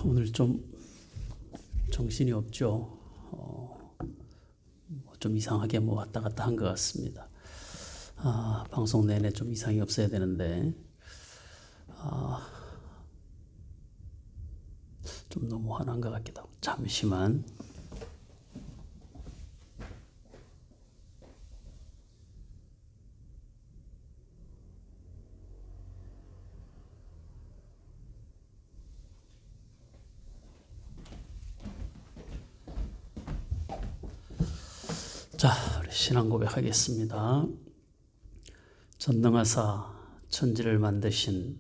오늘 좀 정신이 없죠. 좀 이상하게 왔다 갔다 한 것 같습니다. 방송 내내 좀 이상이 없어야 되는데 좀 너무 화난 것 같기도 하고. 잠시만. 자, 우리 신앙 고백하겠습니다. 전능하사 천지를 만드신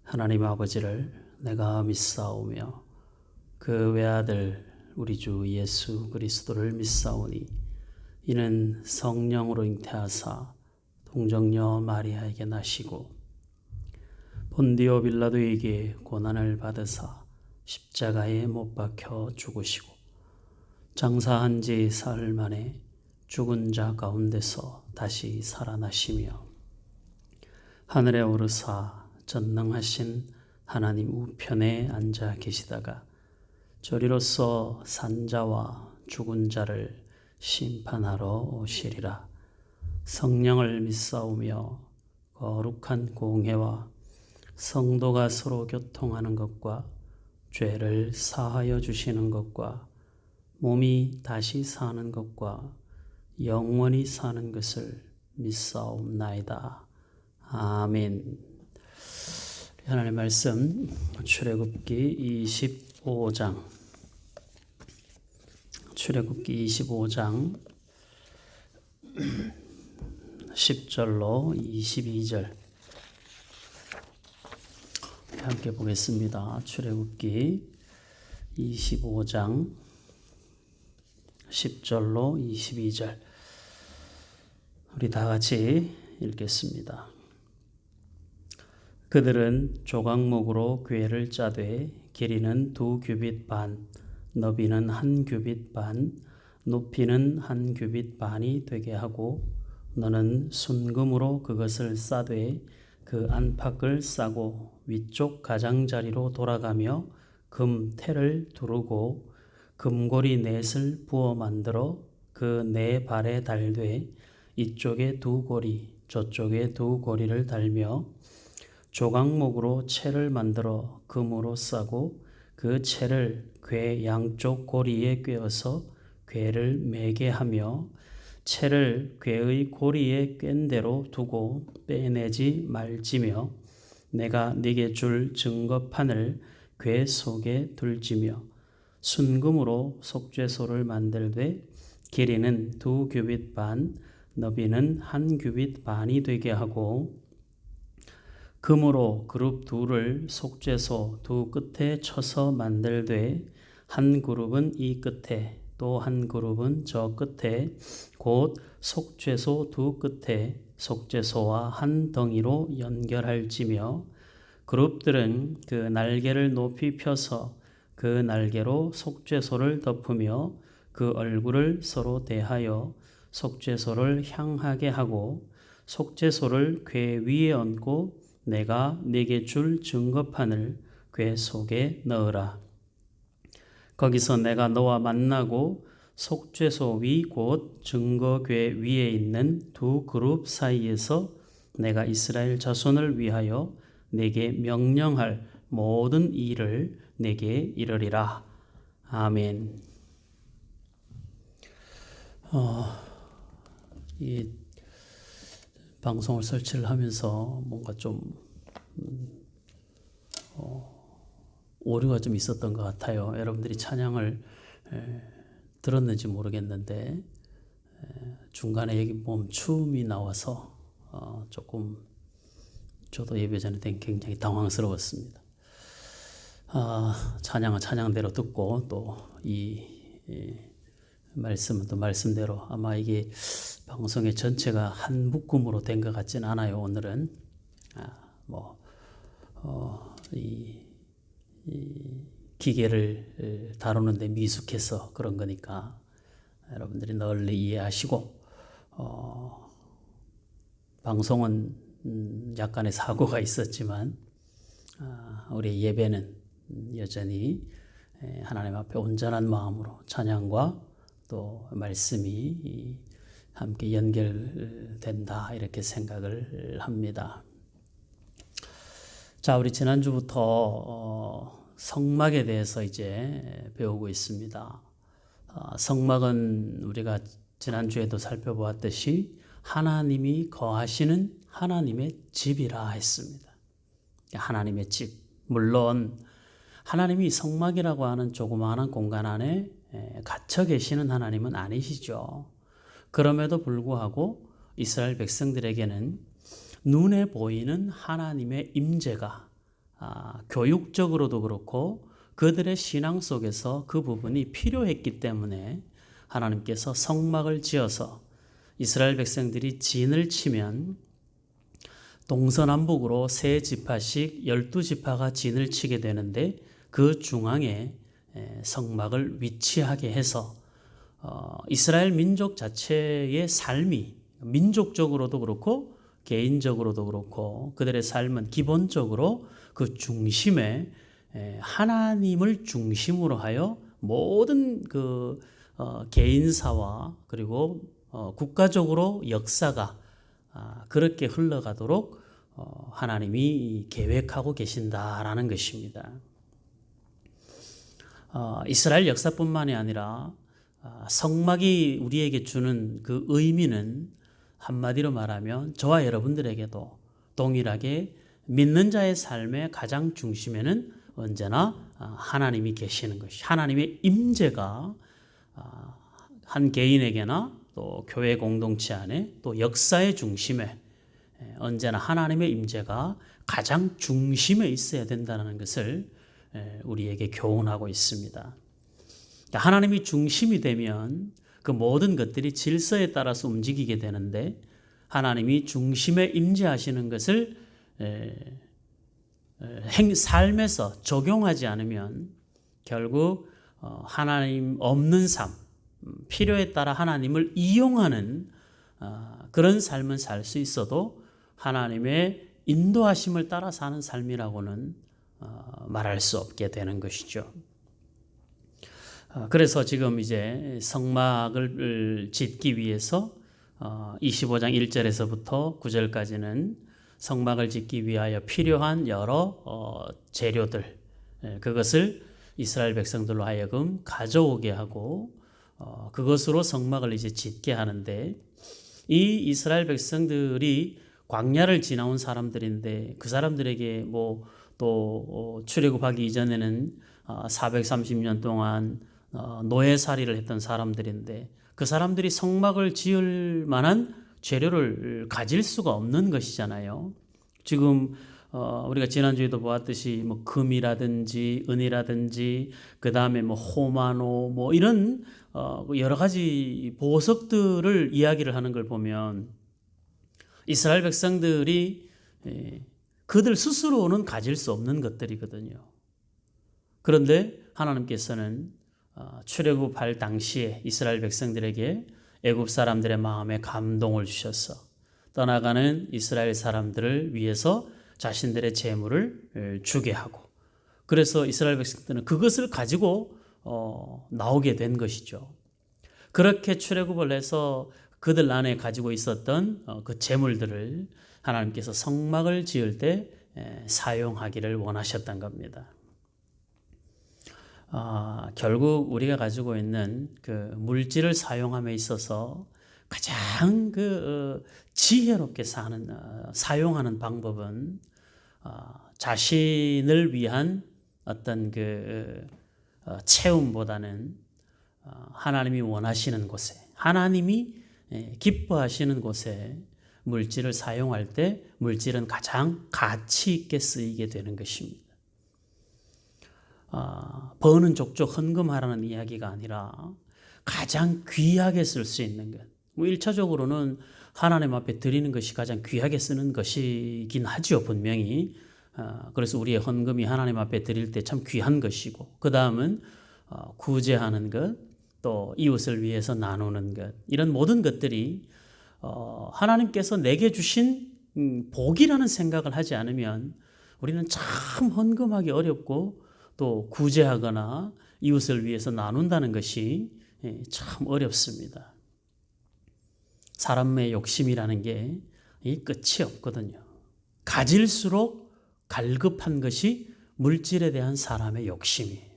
하나님 아버지를 내가 믿사오며 그 외아들 우리 주 예수 그리스도를 믿사오니 이는 성령으로 잉태하사 동정녀 마리아에게 나시고 본디오 빌라도에게 고난을 받으사 십자가에 못 박혀 죽으시고 장사한 지 사흘 만에 죽은 자 가운데서 다시 살아나시며 하늘에 오르사 전능하신 하나님 우편에 앉아 계시다가 저리로서 산자와 죽은 자를 심판하러 오시리라. 성령을 믿사오며 거룩한 공회와 성도가 서로 교통하는 것과 죄를 사하여 주시는 것과 몸이 다시 사는 것과 영원히 사는 것을 믿사옵나이다. 아멘. 하나님의 말씀 출애굽기 25장 10절로 22절 함께 보겠습니다. 출애굽기 25장 10절로 22절 우리 다 같이 읽겠습니다. 그들은 조각목으로 궤를 짜되 길이는 2규빗 반, 너비는 1규빗 반, 높이는 1규빗 반이 되게 하고 너는 순금으로 그것을 싸되 그 안팎을 싸고 위쪽 가장자리로 돌아가며 금 태를 두르고 금고리 넷을 부어 만들어 그 네 발에 달되 이쪽에 2고리 저쪽에 2고리를 달며 조각목으로 채를 만들어 금으로 싸고 그 채를 궤 양쪽 고리에 꿰어서 궤를 매게 하며 채를 궤의 고리에 꿰인 대로 두고 빼내지 말지며 내가 네게 줄 증거판을 궤 속에 둘지며 순금으로 속죄소를 만들되 길이는 2규빗 반, 너비는 1규빗 반이 되게 하고 금으로 그룹 둘을 속죄소 두 끝에 쳐서 만들되 한 그룹은 이 끝에 또 한 그룹은 저 끝에 곧 속죄소 두 끝에 속죄소와 한 덩이로 연결할지며 그룹들은 그 날개를 높이 펴서 그 날개로 속죄소를 덮으며 그 얼굴을 서로 대하여 속죄소를 향하게 하고 속죄소를 궤 위에 얹고 내가 네게 줄 증거판을 궤 속에 넣으라. 거기서 내가 너와 만나고 속죄소 위 곧 증거궤 위에 있는 두 그룹 사이에서 내가 이스라엘 자손을 위하여 네게 명령할 모든 일을 네게 이르리라. 아멘. 이 방송을 설치를 하면서 뭔가 좀 오류가 좀 있었던 것 같아요. 여러분들이 찬양을 들었는지 모르겠는데 중간에 여기 멈춤이 나와서 조금 저도 예배 전에 굉장히 당황스러웠습니다. 찬양은 찬양대로 듣고 또 이 말씀은 또 말씀대로 아마 이게 방송의 전체가 한 묶음으로 된 것 같진 않아요. 오늘은 이 기계를 다루는데 미숙해서 그런 거니까 여러분들이 널리 이해하시고 방송은 약간의 사고가 있었지만 우리 예배는 여전히 하나님 앞에 온전한 마음으로 찬양과 또 말씀이 함께 연결된다 이렇게 생각을 합니다. 자, 우리 지난주부터 성막에 대해서 이제 배우고 있습니다. 성막은 우리가 지난주에도 살펴보았듯이 하나님이 거하시는 하나님의 집이라 했습니다. 하나님의 집. 물론 하나님이 성막이라고 하는 조그마한 공간 안에 갇혀 계시는 하나님은 아니시죠. 그럼에도 불구하고 이스라엘 백성들에게는 눈에 보이는 하나님의 임재가 교육적으로도 그렇고 그들의 신앙 속에서 그 부분이 필요했기 때문에 하나님께서 성막을 지어서 이스라엘 백성들이 진을 치면 동서남북으로 세 지파씩 12지파가 진을 치게 되는데 그 중앙에 성막을 위치하게 해서 이스라엘 민족 자체의 삶이 민족적으로도 그렇고 개인적으로도 그렇고 그들의 삶은 기본적으로 그 중심에 하나님을 중심으로 하여 모든 그 개인사와 그리고 국가적으로 역사가 그렇게 흘러가도록 하나님이 계획하고 계신다라는 것입니다. 이스라엘 역사뿐만이 아니라 성막이 우리에게 주는 그 의미는 한마디로 말하면 저와 여러분들에게도 동일하게 믿는 자의 삶의 가장 중심에는 언제나 하나님이 계시는 것이 하나님의 임재가 한 개인에게나 또 교회 공동체 안에 또 역사의 중심에 언제나 하나님의 임재가 가장 중심에 있어야 된다는 것을 우리에게 교훈하고 있습니다. 하나님이 중심이 되면 그 모든 것들이 질서에 따라서 움직이게 되는데 하나님이 중심에 임재하시는 것을 삶에서 적용하지 않으면 결국 하나님 없는 삶, 필요에 따라 하나님을 이용하는 그런 삶은 살 수 있어도 하나님의 인도하심을 따라 사는 삶이라고는 말할 수 없게 되는 것이죠. 그래서 지금 이제 성막을 짓기 위해서 25장 1절에서부터 9절까지는 성막을 짓기 위하여 필요한 여러 재료들 그것을 이스라엘 백성들로 하여금 가져오게 하고 그것으로 성막을 이제 짓게 하는데 이 이스라엘 백성들이 광야를 지나온 사람들인데 그 사람들에게 또 출애굽하기 이전에는 430년 동안 노예살이를 했던 사람들인데 그 사람들이 성막을 지을 만한 재료를 가질 수가 없는 것이잖아요. 지금 우리가 지난주에도 보았듯이 금이라든지 은이라든지 그 다음에 호마노 이런 여러 가지 보석들을 이야기를 하는 걸 보면 이스라엘 백성들이 그들 스스로는 가질 수 없는 것들이거든요. 그런데 하나님께서는 출애굽할 당시에 이스라엘 백성들에게 애굽 사람들의 마음에 감동을 주셔서 떠나가는 이스라엘 사람들을 위해서 자신들의 재물을 주게 하고 그래서 이스라엘 백성들은 그것을 가지고 나오게 된 것이죠. 그렇게 출애굽을 해서 그들 안에 가지고 있었던 그 재물들을 하나님께서 성막을 지을 때 사용하기를 원하셨던 겁니다. 결국 우리가 가지고 있는 그 물질을 사용함에 있어서 가장 지혜롭게 사용하는 방법은 자신을 위한 어떤 채움보다는 하나님이 원하시는 곳에 하나님이 기뻐하시는 곳에 물질을 사용할 때 물질은 가장 가치 있게 쓰이게 되는 것입니다. 버는 족족 헌금하라는 이야기가 아니라 가장 귀하게 쓸 수 있는 것. 1차적으로는 하나님 앞에 드리는 것이 가장 귀하게 쓰는 것이긴 하죠, 분명히. 그래서 우리의 헌금이 하나님 앞에 드릴 때 참 귀한 것이고 그 다음은 구제하는 것, 또 이웃을 위해서 나누는 것 이런 모든 것들이 하나님께서 내게 주신 복이라는 생각을 하지 않으면 우리는 참 헌금하기 어렵고 또 구제하거나 이웃을 위해서 나눈다는 것이 참 어렵습니다. 사람의 욕심이라는 게 끝이 없거든요. 가질수록 갈급한 것이 물질에 대한 사람의 욕심이에요.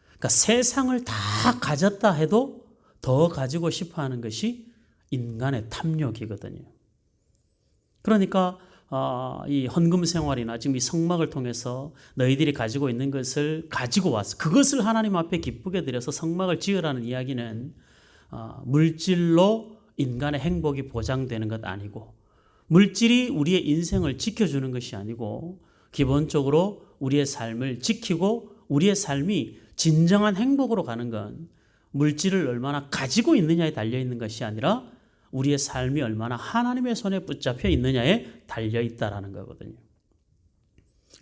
그러니까 세상을 다 가졌다 해도 더 가지고 싶어 하는 것이 인간의 탐욕이거든요. 그러니까 이 헌금 생활이나 지금 이 성막을 통해서 너희들이 가지고 있는 것을 가지고 와서 그것을 하나님 앞에 기쁘게 드려서 성막을 지으라는 이야기는 물질로 인간의 행복이 보장되는 것 아니고, 물질이 우리의 인생을 지켜주는 것이 아니고, 기본적으로 우리의 삶을 지키고 우리의 삶이 진정한 행복으로 가는 건 물질을 얼마나 가지고 있느냐에 달려있는 것이 아니라 우리의 삶이 얼마나 하나님의 손에 붙잡혀 있느냐에 달려있다라는 거거든요.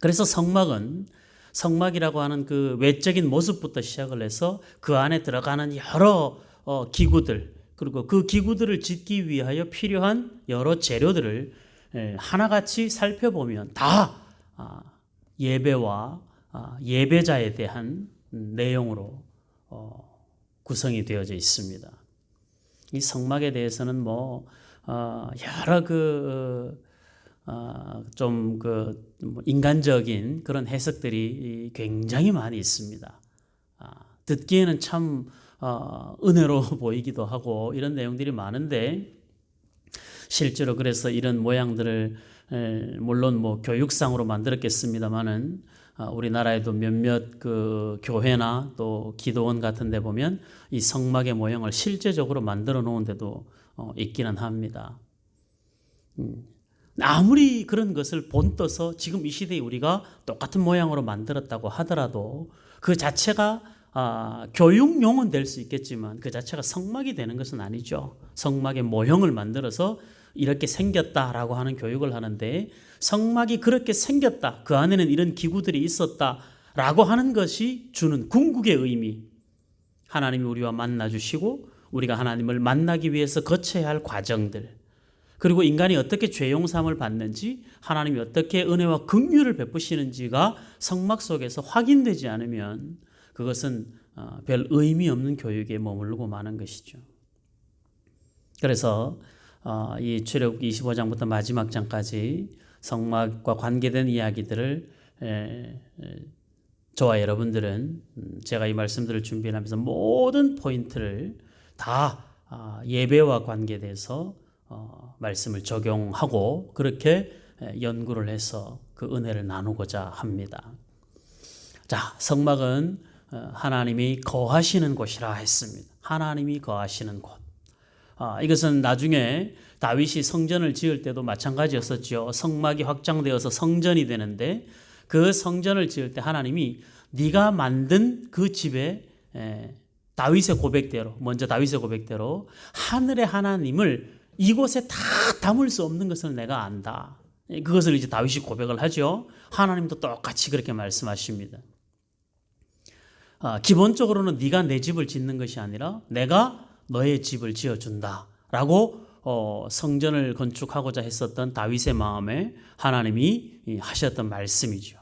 그래서 성막이라고 하는 그 외적인 모습부터 시작을 해서 그 안에 들어가는 여러 기구들, 그리고 그 기구들을 짓기 위하여 필요한 여러 재료들을 하나같이 살펴보면 다 예배와 예배자에 대한 내용으로 구성이 되어져 있습니다. 이 성막에 대해서는 여러 인간적인 그런 해석들이 굉장히 많이 있습니다. 듣기에는 참 은혜로 보이기도 하고 이런 내용들이 많은데, 실제로 그래서 이런 모양들을 물론 교육상으로 만들었겠습니다만은 우리나라에도 몇몇 그 교회나 또 기도원 같은 데 보면 이 성막의 모형을 실제적으로 만들어 놓은 데도 있기는 합니다. 아무리 그런 것을 본떠서 지금 이 시대에 우리가 똑같은 모양으로 만들었다고 하더라도 그 자체가 교육용은 될 수 있겠지만 그 자체가 성막이 되는 것은 아니죠. 성막의 모형을 만들어서 이렇게 생겼다라고 하는 교육을 하는데, 성막이 그렇게 생겼다, 그 안에는 이런 기구들이 있었다라고 하는 것이 주는 궁극의 의미, 하나님이 우리와 만나 주시고 우리가 하나님을 만나기 위해서 거쳐야 할 과정들, 그리고 인간이 어떻게 죄 용서함을 받는지, 하나님이 어떻게 은혜와 긍휼을 베푸시는지가 성막 속에서 확인되지 않으면 그것은 별 의미 없는 교육에 머물고 마는 것이죠. 그래서 이 출애굽기 25장부터 마지막 장까지 성막과 관계된 이야기들을 저와 여러분들은 제가 이 말씀들을 준비하면서 모든 포인트를 다 예배와 관계돼서 말씀을 적용하고 그렇게 연구를 해서 그 은혜를 나누고자 합니다. 자, 성막은 하나님이 거하시는 곳이라 했습니다. 하나님이 거하시는 곳. 이것은 나중에 다윗이 성전을 지을 때도 마찬가지였었죠. 성막이 확장되어서 성전이 되는데 그 성전을 지을 때 하나님이 네가 만든 그 집에 다윗의 고백대로 하늘의 하나님을 이곳에 다 담을 수 없는 것을 내가 안다. 그것을 이제 다윗이 고백을 하죠. 하나님도 똑같이 그렇게 말씀하십니다. 기본적으로는 네가 내 집을 짓는 것이 아니라 내가 너의 집을 지어준다 라고 성전을 건축하고자 했었던 다윗의 마음에 하나님이 하셨던 말씀이죠.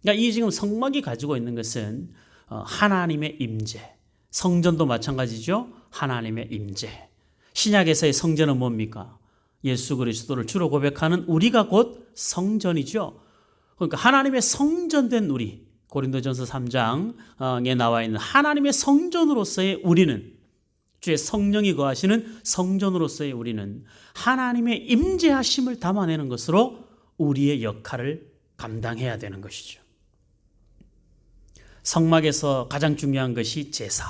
그러니까 이 지금 성막이 가지고 있는 것은 하나님의 임재, 성전도 마찬가지죠. 하나님의 임재. 신약에서의 성전은 뭡니까? 예수 그리스도를 주로 고백하는 우리가 곧 성전이죠. 그러니까 하나님의 성전된 우리, 고린도전서 3장에 나와 있는 하나님의 성전으로서의 우리는, 주의 성령이 거하시는 성전으로서의 우리는 하나님의 임재하심을 담아내는 것으로 우리의 역할을 감당해야 되는 것이죠. 성막에서 가장 중요한 것이 제사,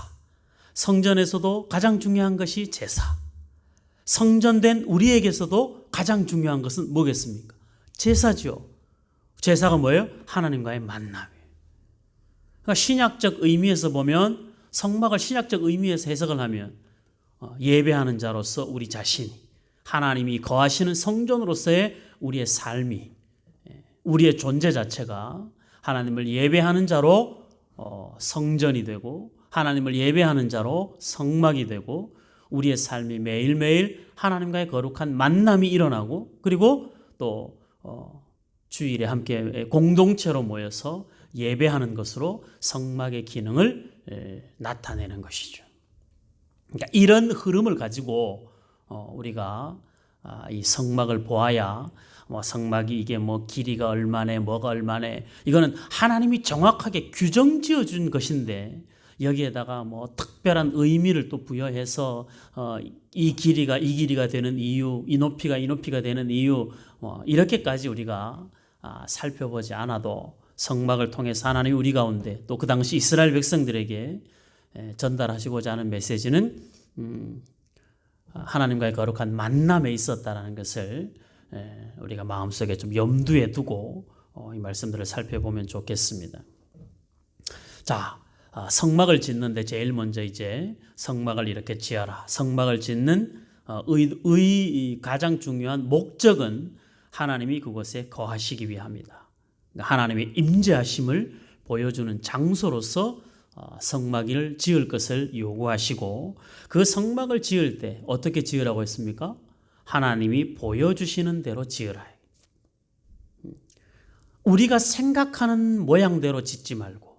성전에서도 가장 중요한 것이 제사, 성전된 우리에게서도 가장 중요한 것은 뭐겠습니까? 제사죠. 제사가 뭐예요? 하나님과의 만남이에요. 그러니까 신약적 의미에서 보면, 성막을 신약적 의미에서 해석을 하면 예배하는 자로서 우리 자신이, 하나님이 거하시는 성전으로서의 우리의 삶이, 우리의 존재 자체가 하나님을 예배하는 자로 성전이 되고, 하나님을 예배하는 자로 성막이 되고, 우리의 삶이 매일매일 하나님과의 거룩한 만남이 일어나고, 그리고 또 주일에 함께 공동체로 모여서 예배하는 것으로 성막의 기능을 나타내는 것이죠. 그러니까 이런 흐름을 가지고 우리가 이 성막을 보아야 성막이 이게 길이가 얼마네 뭐가 얼마네 이거는 하나님이 정확하게 규정 지어준 것인데 여기에다가 특별한 의미를 또 부여해서 이 길이가 되는 이유, 이 높이가 되는 이유 이렇게까지 우리가 살펴보지 않아도 성막을 통해서 하나님이 우리 가운데 또 그 당시 이스라엘 백성들에게 전달하시고자 하는 메시지는 하나님과의 거룩한 만남에 있었다라는 것을 우리가 마음속에 좀 염두에 두고 이 말씀들을 살펴보면 좋겠습니다. 자, 성막을 짓는데 제일 먼저 이제 성막을 이렇게 지어라. 성막을 짓는 가장 중요한 목적은 하나님이 그곳에 거하시기 위함이다. 하나님의 임재하심을 보여주는 장소로서 성막을 지을 것을 요구하시고 그 성막을 지을 때 어떻게 지으라고 했습니까? 하나님이 보여주시는 대로 지으라. 우리가 생각하는 모양대로 짓지 말고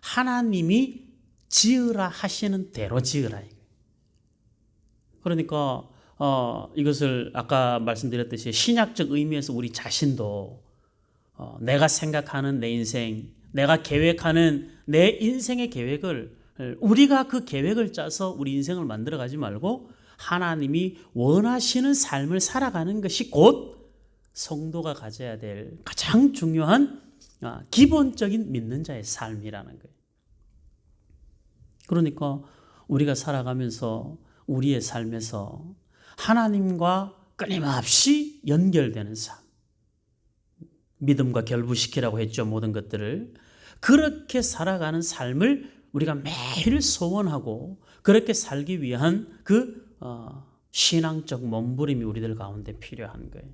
하나님이 지으라 하시는 대로 지으라. 그러니까 이것을 아까 말씀드렸듯이 신약적 의미에서 우리 자신도 내가 생각하는 내 인생, 내가 계획하는 내 인생의 계획을 우리가 그 계획을 짜서 우리 인생을 만들어가지 말고 하나님이 원하시는 삶을 살아가는 것이 곧 성도가 가져야 될 가장 중요한 기본적인 믿는 자의 삶이라는 거예요. 그러니까 우리가 살아가면서 우리의 삶에서 하나님과 끊임없이 연결되는 삶, 믿음과 결부시키라고 했죠. 모든 것들을 그렇게 살아가는 삶을 우리가 매일 소원하고 그렇게 살기 위한 그 신앙적 몸부림이 우리들 가운데 필요한 거예요.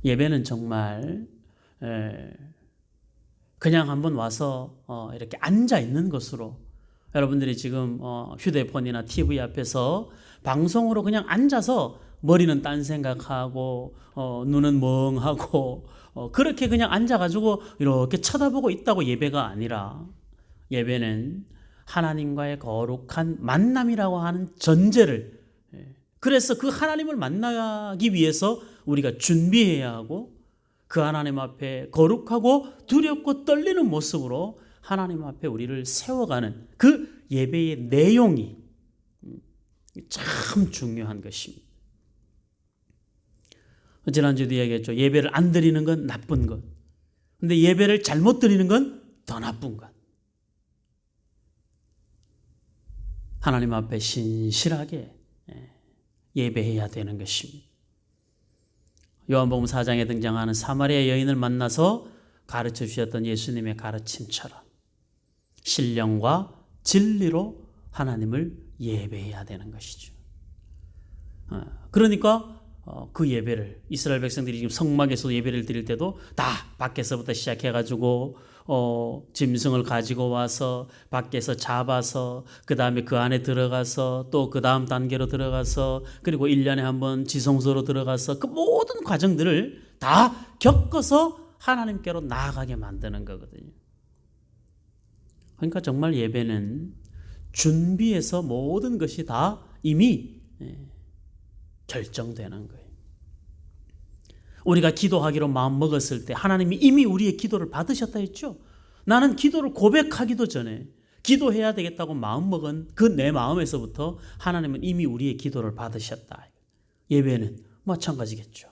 예배는 정말 그냥 한번 와서 이렇게 앉아 있는 것으로 여러분들이 지금 휴대폰이나 TV 앞에서 방송으로 그냥 앉아서 머리는 딴 생각하고 눈은 멍하고 그렇게 그냥 앉아가지고 이렇게 쳐다보고 있다고 예배가 아니라 예배는 하나님과의 거룩한 만남이라고 하는 전제를 그래서 그 하나님을 만나기 위해서 우리가 준비해야 하고 그 하나님 앞에 거룩하고 두렵고 떨리는 모습으로 하나님 앞에 우리를 세워가는 그 예배의 내용이 참 중요한 것입니다. 지난주에도 이야기했죠. 예배를 안 드리는 건 나쁜 것. 근데 예배를 잘못 드리는 건 더 나쁜 것. 하나님 앞에 신실하게 예배해야 되는 것입니다. 요한복음 4장에 등장하는 사마리아 여인을 만나서 가르쳐 주셨던 예수님의 가르침처럼 신령과 진리로 하나님을 예배해야 되는 것이죠. 그러니까 그 예배를 이스라엘 백성들이 지금 성막에서 예배를 드릴 때도 다 밖에서부터 시작해가지고 짐승을 가지고 와서 밖에서 잡아서 그 다음에 그 안에 들어가서 또 그 다음 단계로 들어가서 그리고 1년에 한 번 지성소로 들어가서 그 모든 과정들을 다 겪어서 하나님께로 나아가게 만드는 거거든요. 그러니까 정말 예배는 준비해서 모든 것이 다 이미 결정되는 거예요. 우리가 기도하기로 마음 먹었을 때 하나님이 이미 우리의 기도를 받으셨다 했죠. 나는 기도를 고백하기도 전에 기도해야 되겠다고 마음먹은 그 내 마음에서부터 하나님은 이미 우리의 기도를 받으셨다. 예배는 마찬가지겠죠.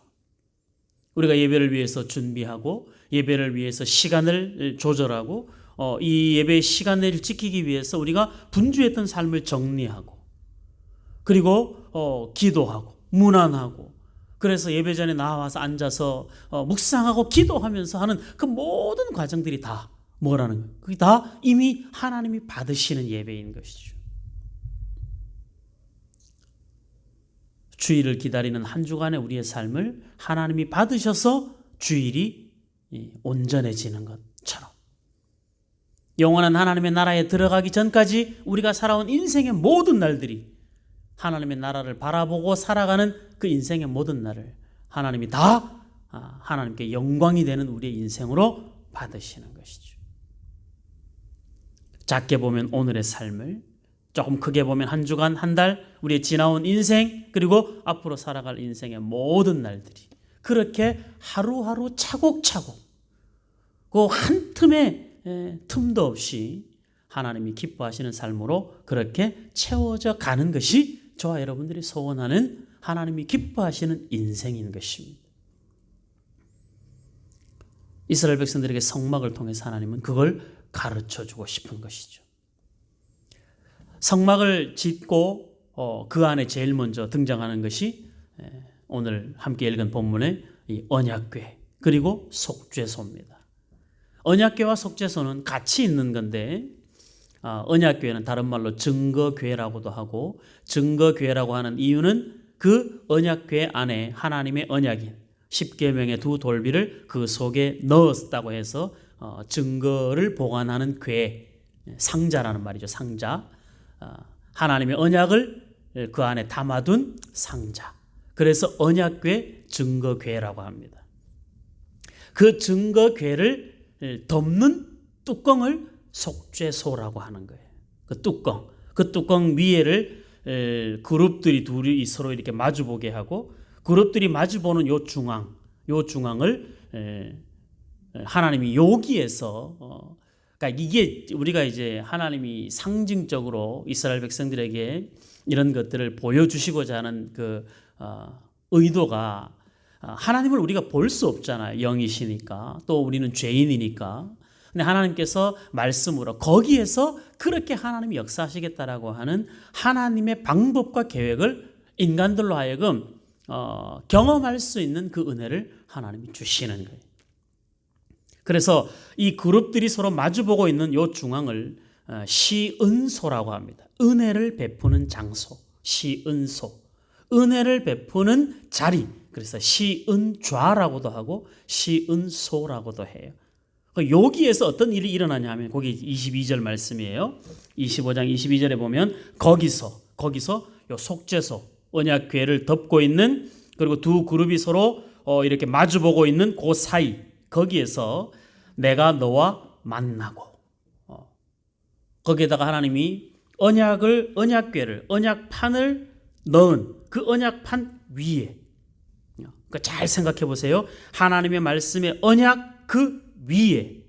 우리가 예배를 위해서 준비하고 예배를 위해서 시간을 조절하고 이 예배의 시간을 지키기 위해서 우리가 분주했던 삶을 정리하고 그리고 기도하고 문안하고 그래서 예배 전에 나와서 앉아서 묵상하고 기도하면서 하는 그 모든 과정들이 다 뭐라는 거예요? 그게 다 이미 하나님이 받으시는 예배인 것이죠. 주일을 기다리는 한 주간의 우리의 삶을 하나님이 받으셔서 주일이 온전해지는 것처럼 영원한 하나님의 나라에 들어가기 전까지 우리가 살아온 인생의 모든 날들이 하나님의 나라를 바라보고 살아가는 그 인생의 모든 날을 하나님이 다 하나님께 영광이 되는 우리의 인생으로 받으시는 것이죠. 작게 보면 오늘의 삶을, 조금 크게 보면 한 주간, 한 달, 우리의 지나온 인생, 그리고 앞으로 살아갈 인생의 모든 날들이 그렇게 하루하루 차곡차곡 그 한 틈에 틈도 없이 하나님이 기뻐하시는 삶으로 그렇게 채워져 가는 것이 저와 여러분들이 소원하는 하나님이 기뻐하시는 인생인 것입니다. 이스라엘 백성들에게 성막을 통해서 하나님은 그걸 가르쳐주고 싶은 것이죠. 성막을 짓고 그 안에 제일 먼저 등장하는 것이 오늘 함께 읽은 본문의 이 언약궤 그리고 속죄소입니다. 언약궤와 속죄소는 같이 있는 건데 언약궤는 다른 말로 증거궤라고도 하고, 증거궤라고 하는 이유는 그 언약궤 안에 하나님의 언약인 십계명의 두 돌비를 그 속에 넣었다고 해서 증거를 보관하는 궤, 상자라는 말이죠. 상자. 하나님의 언약을 그 안에 담아둔 상자. 그래서 언약궤, 증거궤라고 합니다. 그 증거궤를 덮는 뚜껑을 속죄소라고 하는 거예요. 그 뚜껑 위에를 그룹들이 둘이 서로 이렇게 마주보게 하고, 그룹들이 마주보는 요 중앙을 하나님이 여기에서 그러니까 이게 우리가 이제 하나님이 상징적으로 이스라엘 백성들에게 이런 것들을 보여주시고자 하는 그 의도가, 하나님을 우리가 볼 수 없잖아요. 영이시니까. 또 우리는 죄인이니까. 근데 하나님께서 말씀으로 거기에서 그렇게 하나님이 역사하시겠다라고 하는 하나님의 방법과 계획을 인간들로 하여금 경험할 수 있는 그 은혜를 하나님이 주시는 거예요. 그래서 이 그룹들이 서로 마주보고 있는 이 중앙을 시은소라고 합니다. 은혜를 베푸는 장소, 시은소. 은혜를 베푸는 자리, 그래서 시은좌라고도 하고 시은소라고도 해요. 여기에서 어떤 일이 일어나냐 하면 거기 22절 말씀이에요. 25장 22절에 보면 거기서 요 속죄소, 언약궤를 덮고 있는, 그리고 두 그룹이 서로 이렇게 마주보고 있는 그 사이, 거기에서 내가 너와 만나고, 거기에다가 하나님이 언약궤를, 언약판을 넣은 그 언약판 위에, 그러니까 잘 생각해 보세요. 하나님의 말씀의 언약 그 위에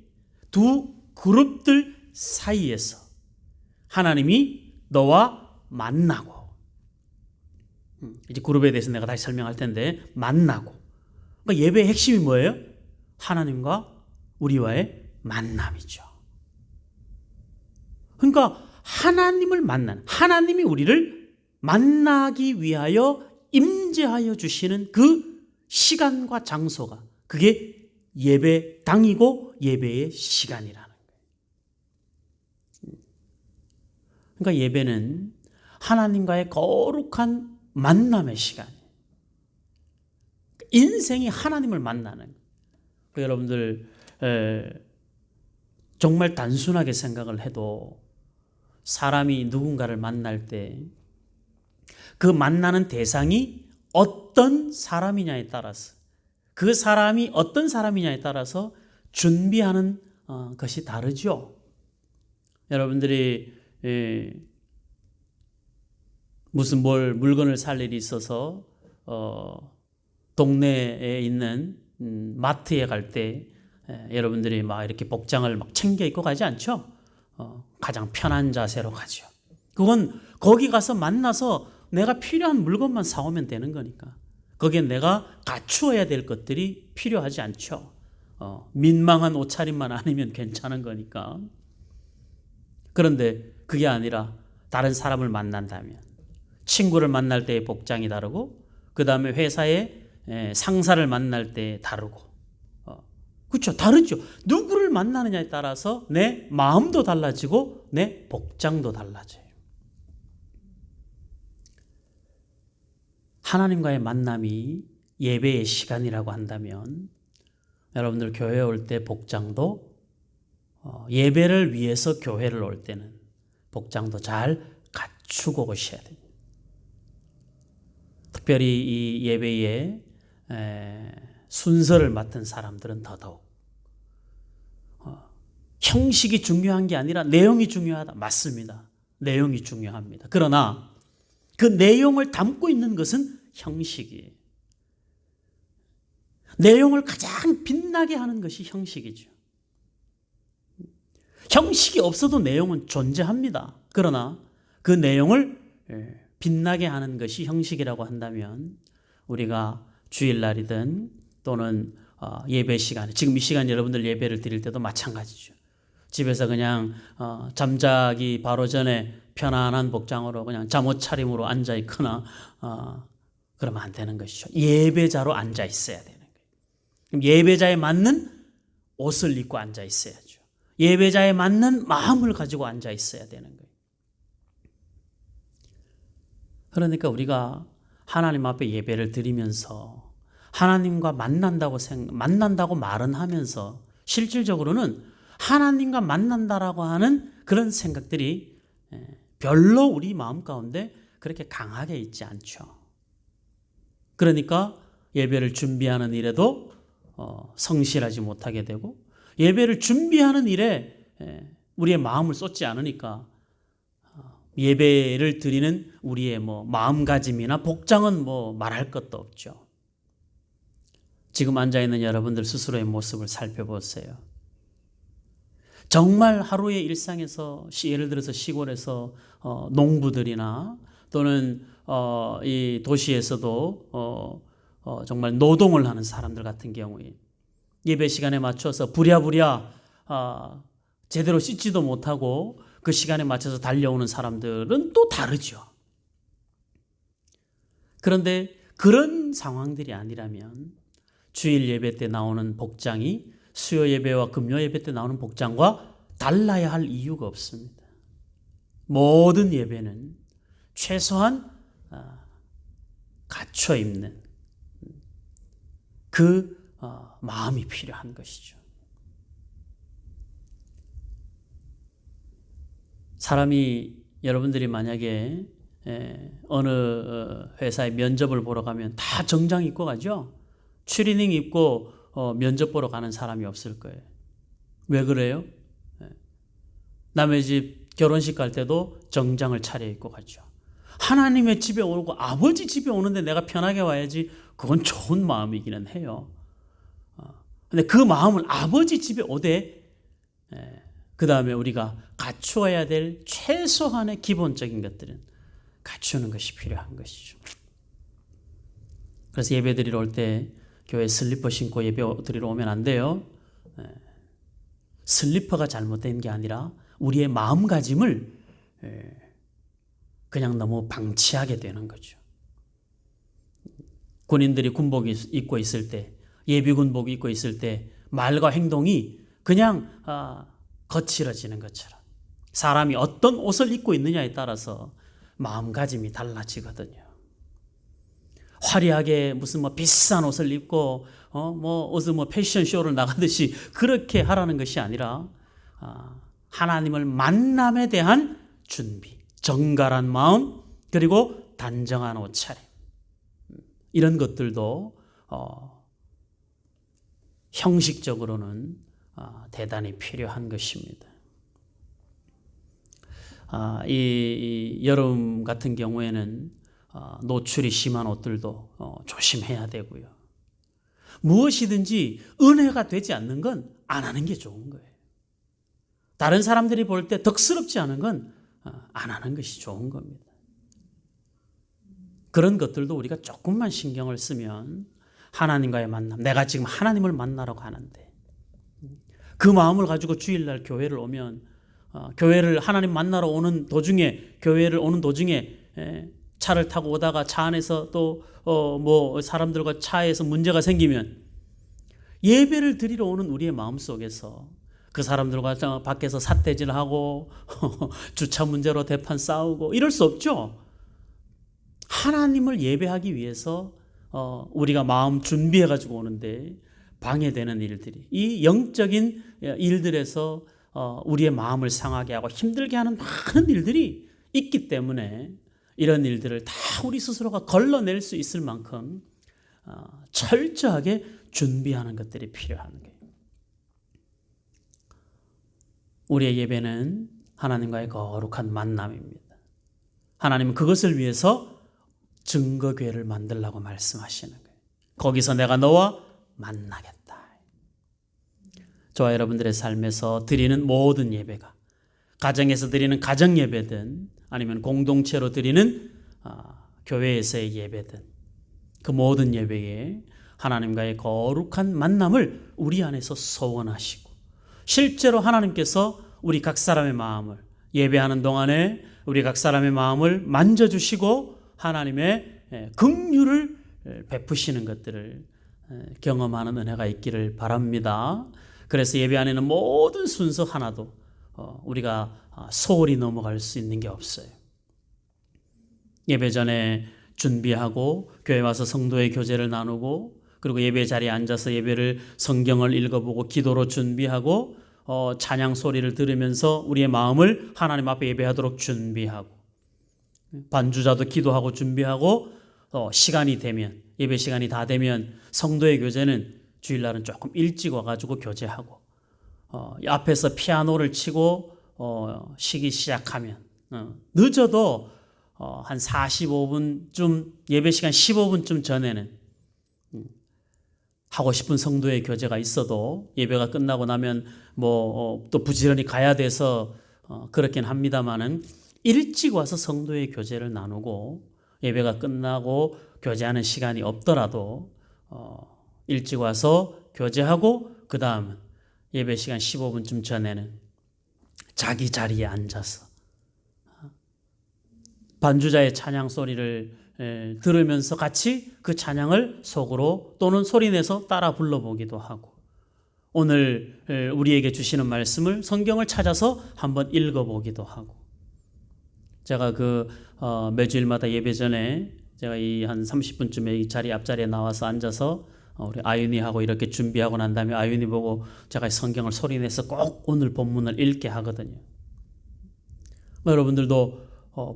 두 그룹들 사이에서 하나님이 너와 만나고, 이제 그룹에 대해서 내가 다시 설명할 텐데, 만나고. 그러니까 예배의 핵심이 뭐예요? 하나님과 우리와의 만남이죠. 그러니까 하나님을 만나는, 하나님이 우리를 만나기 위하여 임재하여 주시는 그 시간과 장소가, 그게 예배당이고 예배의 시간이라는 거예요. 그러니까 예배는 하나님과의 거룩한 만남의 시간이에요. 인생이 하나님을 만나는 거예요. 그러니까 여러분들 정말 단순하게 생각을 해도 사람이 누군가를 만날 때 그 만나는 대상이 어떤 사람이냐에 따라서, 그 사람이 어떤 사람이냐에 따라서 준비하는 것이 다르죠. 여러분들이 무슨 물건을 살 일이 있어서 동네에 있는 마트에 갈 때 여러분들이 막 이렇게 복장을 막 챙겨 입고 가지 않죠. 가장 편한 자세로 가죠. 그건 거기 가서 만나서 내가 필요한 물건만 사오면 되는 거니까. 거기에 내가 갖추어야 될 것들이 필요하지 않죠. 민망한 옷차림만 아니면 괜찮은 거니까. 그런데 그게 아니라 다른 사람을 만난다면, 친구를 만날 때의 복장이 다르고, 그 다음에 회사에 상사를 만날 때 다르고, 그렇죠. 다르죠. 누구를 만나느냐에 따라서 내 마음도 달라지고 내 복장도 달라져요. 하나님과의 만남이 예배의 시간이라고 한다면, 여러분들 교회에 올 때 복장도 예배를 위해서 교회를 올 때는 복장도 잘 갖추고 오셔야 됩니다. 특별히 이 예배에 순서를 맡은 사람들은 더더욱 형식이 중요한 게 아니라 내용이 중요하다. 맞습니다. 내용이 중요합니다. 그러나 그 내용을 담고 있는 것은 형식이에요. 내용을 가장 빛나게 하는 것이 형식이죠. 형식이 없어도 내용은 존재합니다. 그러나 그 내용을 빛나게 하는 것이 형식이라고 한다면 우리가 주일날이든 또는 예배 시간에, 지금 이 시간 여러분들 예배를 드릴 때도 마찬가지죠. 집에서 그냥 잠자기 바로 전에 편안한 복장으로 그냥 잠옷 차림으로 앉아 있거나 그러면 안 되는 것이죠. 예배자로 앉아 있어야 되는 거예요. 그럼 예배자에 맞는 옷을 입고 앉아 있어야죠. 예배자에 맞는 마음을 가지고 앉아 있어야 되는 거예요. 그러니까 우리가 하나님 앞에 예배를 드리면서 하나님과 만난다고 말은 하면서 실질적으로는 하나님과 만난다라고 하는 그런 생각들이 별로 우리 마음 가운데 그렇게 강하게 있지 않죠. 그러니까 예배를 준비하는 일에도 성실하지 못하게 되고, 예배를 준비하는 일에 우리의 마음을 쏟지 않으니까 예배를 드리는 우리의 마음가짐이나 복장은 말할 것도 없죠. 지금 앉아있는 여러분들 스스로의 모습을 살펴보세요. 정말 하루의 일상에서, 예를 들어서 시골에서 농부들이나 또는 이 도시에서도 정말 노동을 하는 사람들 같은 경우에 예배 시간에 맞춰서 부랴부랴 제대로 씻지도 못하고 그 시간에 맞춰서 달려오는 사람들은 또 다르죠. 그런데 그런 상황들이 아니라면 주일 예배 때 나오는 복장이 수요 예배와 금요 예배 때 나오는 복장과 달라야 할 이유가 없습니다. 모든 예배는 최소한 갖춰 입는 그 마음이 필요한 것이죠. 사람이, 여러분들이 만약에 어느 회사에 면접을 보러 가면 다 정장 입고 가죠. 추리닝 입고 면접 보러 가는 사람이 없을 거예요. 왜 그래요? 남의 집 결혼식 갈 때도 정장을 차려입고 가죠. 하나님의 집에 오고 아버지 집에 오는데 내가 편하게 와야지, 그건 좋은 마음이기는 해요. 근데 그 마음을 아버지 집에 오되 그 다음에 우리가 갖추어야 될 최소한의 기본적인 것들은 갖추는 것이 필요한 것이죠. 그래서 예배 드리러 올 때 교회 슬리퍼 신고 예배 드리러 오면 안 돼요. 슬리퍼가 잘못된 게 아니라 우리의 마음가짐을 그냥 너무 방치하게 되는 거죠. 군인들이 군복 입고 있을 때, 예비 군복 입고 있을 때 말과 행동이 그냥 거칠어지는 것처럼 사람이 어떤 옷을 입고 있느냐에 따라서 마음가짐이 달라지거든요. 화려하게 무슨 비싼 옷을 입고 어디서 패션쇼를 나가듯이 그렇게 하라는 것이 아니라 하나님을 만남에 대한 준비, 정갈한 마음, 그리고 단정한 옷차림, 이런 것들도 형식적으로는 대단히 필요한 것입니다. 이 여름 같은 경우에는 노출이 심한 옷들도 조심해야 되고요. 무엇이든지 은혜가 되지 않는 건 안 하는 게 좋은 거예요. 다른 사람들이 볼 때 덕스럽지 않은 건 안 하는 것이 좋은 겁니다. 그런 것들도 우리가 조금만 신경을 쓰면 하나님과의 만남, 내가 지금 하나님을 만나려고 하는데 그 마음을 가지고 주일날 교회를 오면 교회를 하나님 만나러 오는 도중에, 교회를 오는 도중에 차를 타고 오다가 차 안에서 또 사람들과 차에서 문제가 생기면 예배를 드리러 오는 우리의 마음속에서 그 사람들과 밖에서 삿대질하고 주차 문제로 대판 싸우고 이럴 수 없죠. 하나님을 예배하기 위해서 우리가 마음 준비해 가지고 오는데 방해되는 일들이, 이 영적인 일들에서 우리의 마음을 상하게 하고 힘들게 하는 많은 일들이 있기 때문에 이런 일들을 다 우리 스스로가 걸러낼 수 있을 만큼 철저하게 준비하는 것들이 필요한 거예요. 우리의 예배는 하나님과의 거룩한 만남입니다. 하나님은 그것을 위해서 증거교회를 만들라고 말씀하시는 거예요. 거기서 내가 너와 만나겠다. 저와 여러분들의 삶에서 드리는 모든 예배가 가정에서 드리는 가정 예배든 아니면 공동체로 드리는 교회에서의 예배든 그 모든 예배에 하나님과의 거룩한 만남을 우리 안에서 소원하시고 실제로 하나님께서 우리 각 사람의 마음을 예배하는 동안에 우리 각 사람의 마음을 만져주시고 하나님의 긍휼을 베푸시는 것들을 경험하는 은혜가 있기를 바랍니다. 그래서 예배 안에는 모든 순서 하나도 우리가 소홀히 넘어갈 수 있는 게 없어요. 예배 전에 준비하고 교회 와서 성도의 교제를 나누고 그리고 예배 자리에 앉아서 예배를 성경을 읽어보고 기도로 준비하고 찬양 소리를 들으면서 우리의 마음을 하나님 앞에 예배하도록 준비하고 반주자도 기도하고 준비하고 시간이 되면 예배 시간이 다 되면 성도의 교제는 주일날은 조금 일찍 와가지고 교제하고 앞에서 피아노를 치고 쉬기 시작하면 늦어도 한 45분쯤 예배 시간 15분쯤 전에는 하고 싶은 성도의 교제가 있어도 예배가 끝나고 나면 또 부지런히 가야 돼서 그렇긴 합니다만은 일찍 와서 성도의 교제를 나누고 예배가 끝나고 교제하는 시간이 없더라도 일찍 와서 교제하고 그 다음은 예배 시간 15분쯤 전에는 자기 자리에 앉아서 반주자의 찬양 소리를 들으면서 같이 그 찬양을 속으로 또는 소리내서 따라 불러보기도 하고 오늘 우리에게 주시는 말씀을 성경을 찾아서 한번 읽어보기도 하고 제가 매주일마다 예배 전에 제가 이 한 30분쯤에 이 자리 앞자리에 나와서 앉아서 우리 아윤이하고 이렇게 준비하고 난 다음에 아윤이 보고 제가 성경을 소리내서 꼭 오늘 본문을 읽게 하거든요. 여러분들도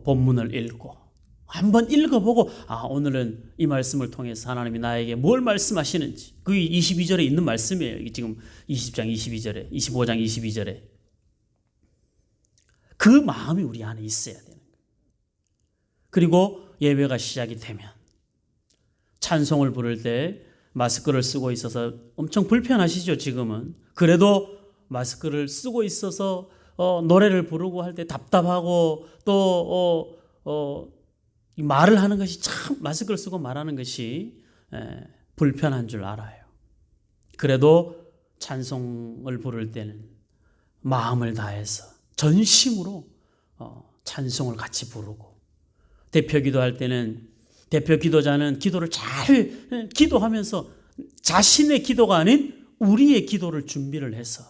본문을 읽고 한번 읽어보고 오늘은 이 말씀을 통해서 하나님이 나에게 뭘 말씀하시는지 그 22절에 있는 말씀이에요. 지금 20장 22절에 25장 22절에 그 마음이 우리 안에 있어야 되는 거예요. 그리고 예배가 시작이 되면 찬송을 부를 때 마스크를 쓰고 있어서 엄청 불편하시죠 지금은. 그래도 마스크를 쓰고 있어서 노래를 부르고 할 때 답답하고 또 말을 하는 것이 참 마스크를 쓰고 말하는 것이 불편한 줄 알아요. 그래도 찬송을 부를 때는 마음을 다해서 전심으로 찬송을 같이 부르고 대표 기도할 때는 대표 기도자는 기도를 잘 기도하면서 자신의 기도가 아닌 우리의 기도를 준비를 해서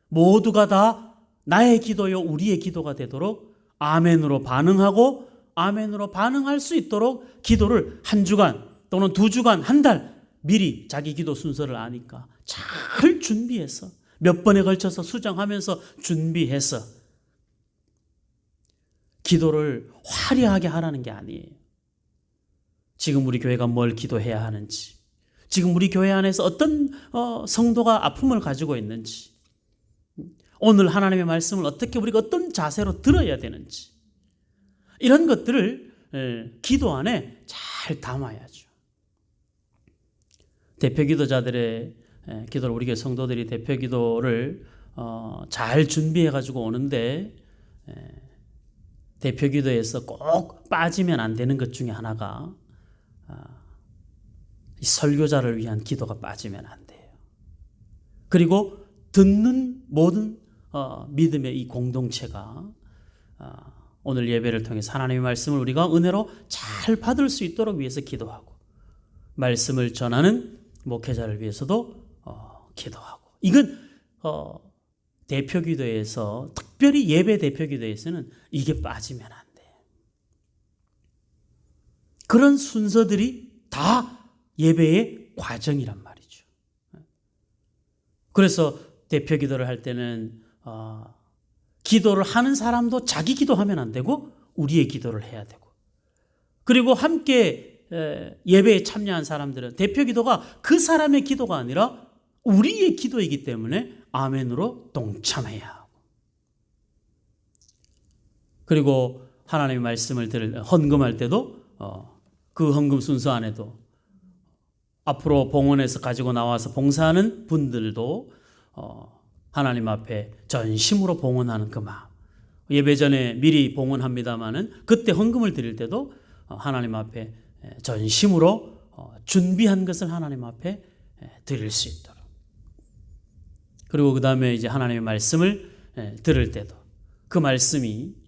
모두가 다 나의 기도요 우리의 기도가 되도록 아멘으로 반응하고 아멘으로 반응할 수 있도록 기도를 한 주간 또는 두 주간 한 달 미리 자기 기도 순서를 아니까 잘 준비해서 몇 번에 걸쳐서 수정하면서 준비해서 기도를 화려하게 하라는 게 아니에요. 지금 우리 교회가 뭘 기도해야 하는지, 지금 우리 교회 안에서 어떤 성도가 아픔을 가지고 있는지, 오늘 하나님의 말씀을 어떻게 우리가 어떤 자세로 들어야 되는지 이런 것들을 기도 안에 잘 담아야죠. 대표 기도자들의 기도를 우리 교회 성도들이 대표 기도를 잘 준비해 가지고 오는데 대표 기도에서 꼭 빠지면 안 되는 것 중에 하나가 이 설교자를 위한 기도가 빠지면 안 돼요. 그리고 듣는 모든 믿음의 이 공동체가 오늘 예배를 통해서 하나님의 말씀을 우리가 은혜로 잘 받을 수 있도록 위해서 기도하고 말씀을 전하는 목회자를 위해서도 기도하고 이건 대표 기도에서 특별히 예배 대표 기도에서는 이게 빠지면 안 돼요. 그런 순서들이 다 예배의 과정이란 말이죠. 그래서 대표 기도를 할 때는 기도를 하는 사람도 자기 기도하면 안 되고 우리의 기도를 해야 되고 그리고 함께 예배에 참여한 사람들은 대표 기도가 그 사람의 기도가 아니라 우리의 기도이기 때문에 아멘으로 동참해야 하고 그리고 하나님의 말씀을 헌금할 때도 그 헌금 순서 안에도 앞으로 봉헌에서 가지고 나와서 봉사하는 분들도 하나님 앞에 전심으로 봉헌하는 그 마음. 예배 전에 미리 봉헌합니다마는 그때 헌금을 드릴 때도 하나님 앞에 전심으로 준비한 것을 하나님 앞에 드릴 수 있도록. 그리고 그 다음에 이제 하나님의 말씀을 들을 때도 그 말씀이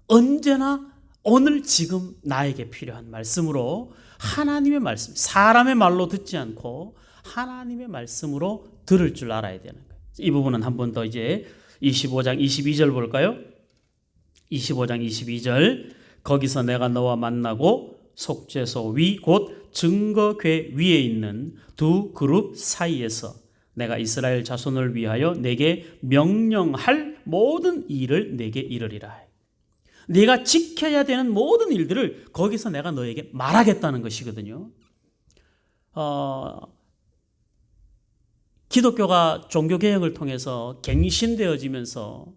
언제나 오늘 지금 나에게 필요한 말씀으로 하나님의 말씀, 사람의 말로 듣지 않고 하나님의 말씀으로 들을 줄 알아야 되는 거예요. 이 부분은 한 번 더 이제 25장 22절 볼까요? 25장 22절 거기서 내가 너와 만나고 속죄소 위 곧 증거궤 위에 있는 두 그룹 사이에서 내가 이스라엘 자손을 위하여 내게 명령할 모든 일을 내게 이르리라. 네가 지켜야 되는 모든 일들을 거기서 내가 너에게 말하겠다는 것이거든요. 기독교가 종교개혁을 통해서 갱신되어지면서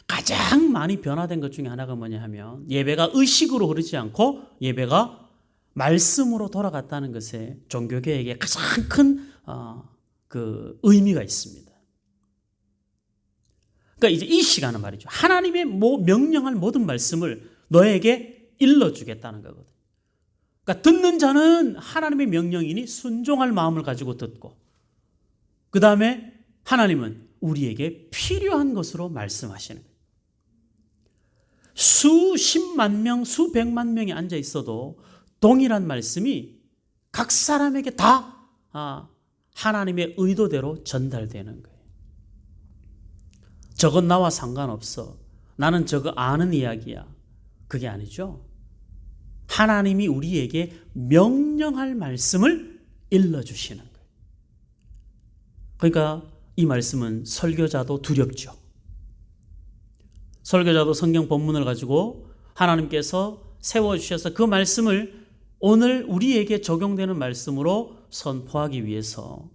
가장 많이 변화된 것 중에 하나가 뭐냐 하면 예배가 의식으로 흐르지 않고 예배가 말씀으로 돌아갔다는 것에 종교개혁에 가장 큰 그 의미가 있습니다. 그러니까 이제 이 시간은 말이죠. 하나님의 명령할 모든 말씀을 너에게 일러주겠다는 거거든요. 그러니까 듣는 자는 하나님의 명령이니 순종할 마음을 가지고 듣고 그 다음에 하나님은 우리에게 필요한 것으로 말씀하시는 거예요. 수십만 명, 수백만 명이 앉아 있어도 동일한 말씀이 각 사람에게 다 하나님의 의도대로 전달되는 거예요. 저건 나와 상관없어. 나는 저거 아는 이야기야. 그게 아니죠. 하나님이 우리에게 명령할 말씀을 일러주시는 거예요. 그러니까 이 말씀은 설교자도 두렵죠. 설교자도 성경 본문을 가지고 하나님께서 세워주셔서 그 말씀을 오늘 우리에게 적용되는 말씀으로 선포하기 위해서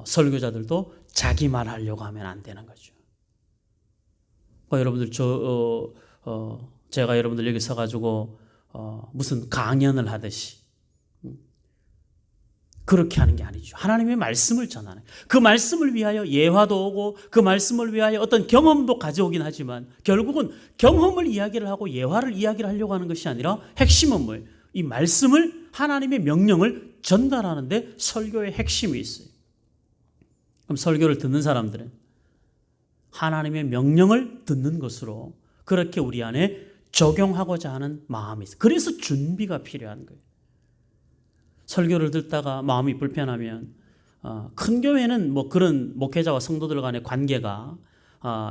설교자들도 자기 말하려고 하면 안 되는 거죠. 여러분들 제가 여러분들 여기 서가지고 무슨 강연을 하듯이 그렇게 하는 게 아니죠. 하나님의 말씀을 전하는 그 말씀을 위하여 예화도 오고 그 말씀을 위하여 어떤 경험도 가져오긴 하지만 결국은 경험을 이야기를 하고 예화를 이야기를 하려고 하는 것이 아니라 핵심은 뭐예요? 이 말씀을 하나님의 명령을 전달하는데 설교의 핵심이 있어요. 그럼 설교를 듣는 사람들은 하나님의 명령을 듣는 것으로 그렇게 우리 안에 적용하고자 하는 마음이 있어요. 그래서 준비가 필요한 거예요. 설교를 듣다가 마음이 불편하면 큰 교회는 뭐 그런 목회자와 성도들 간의 관계가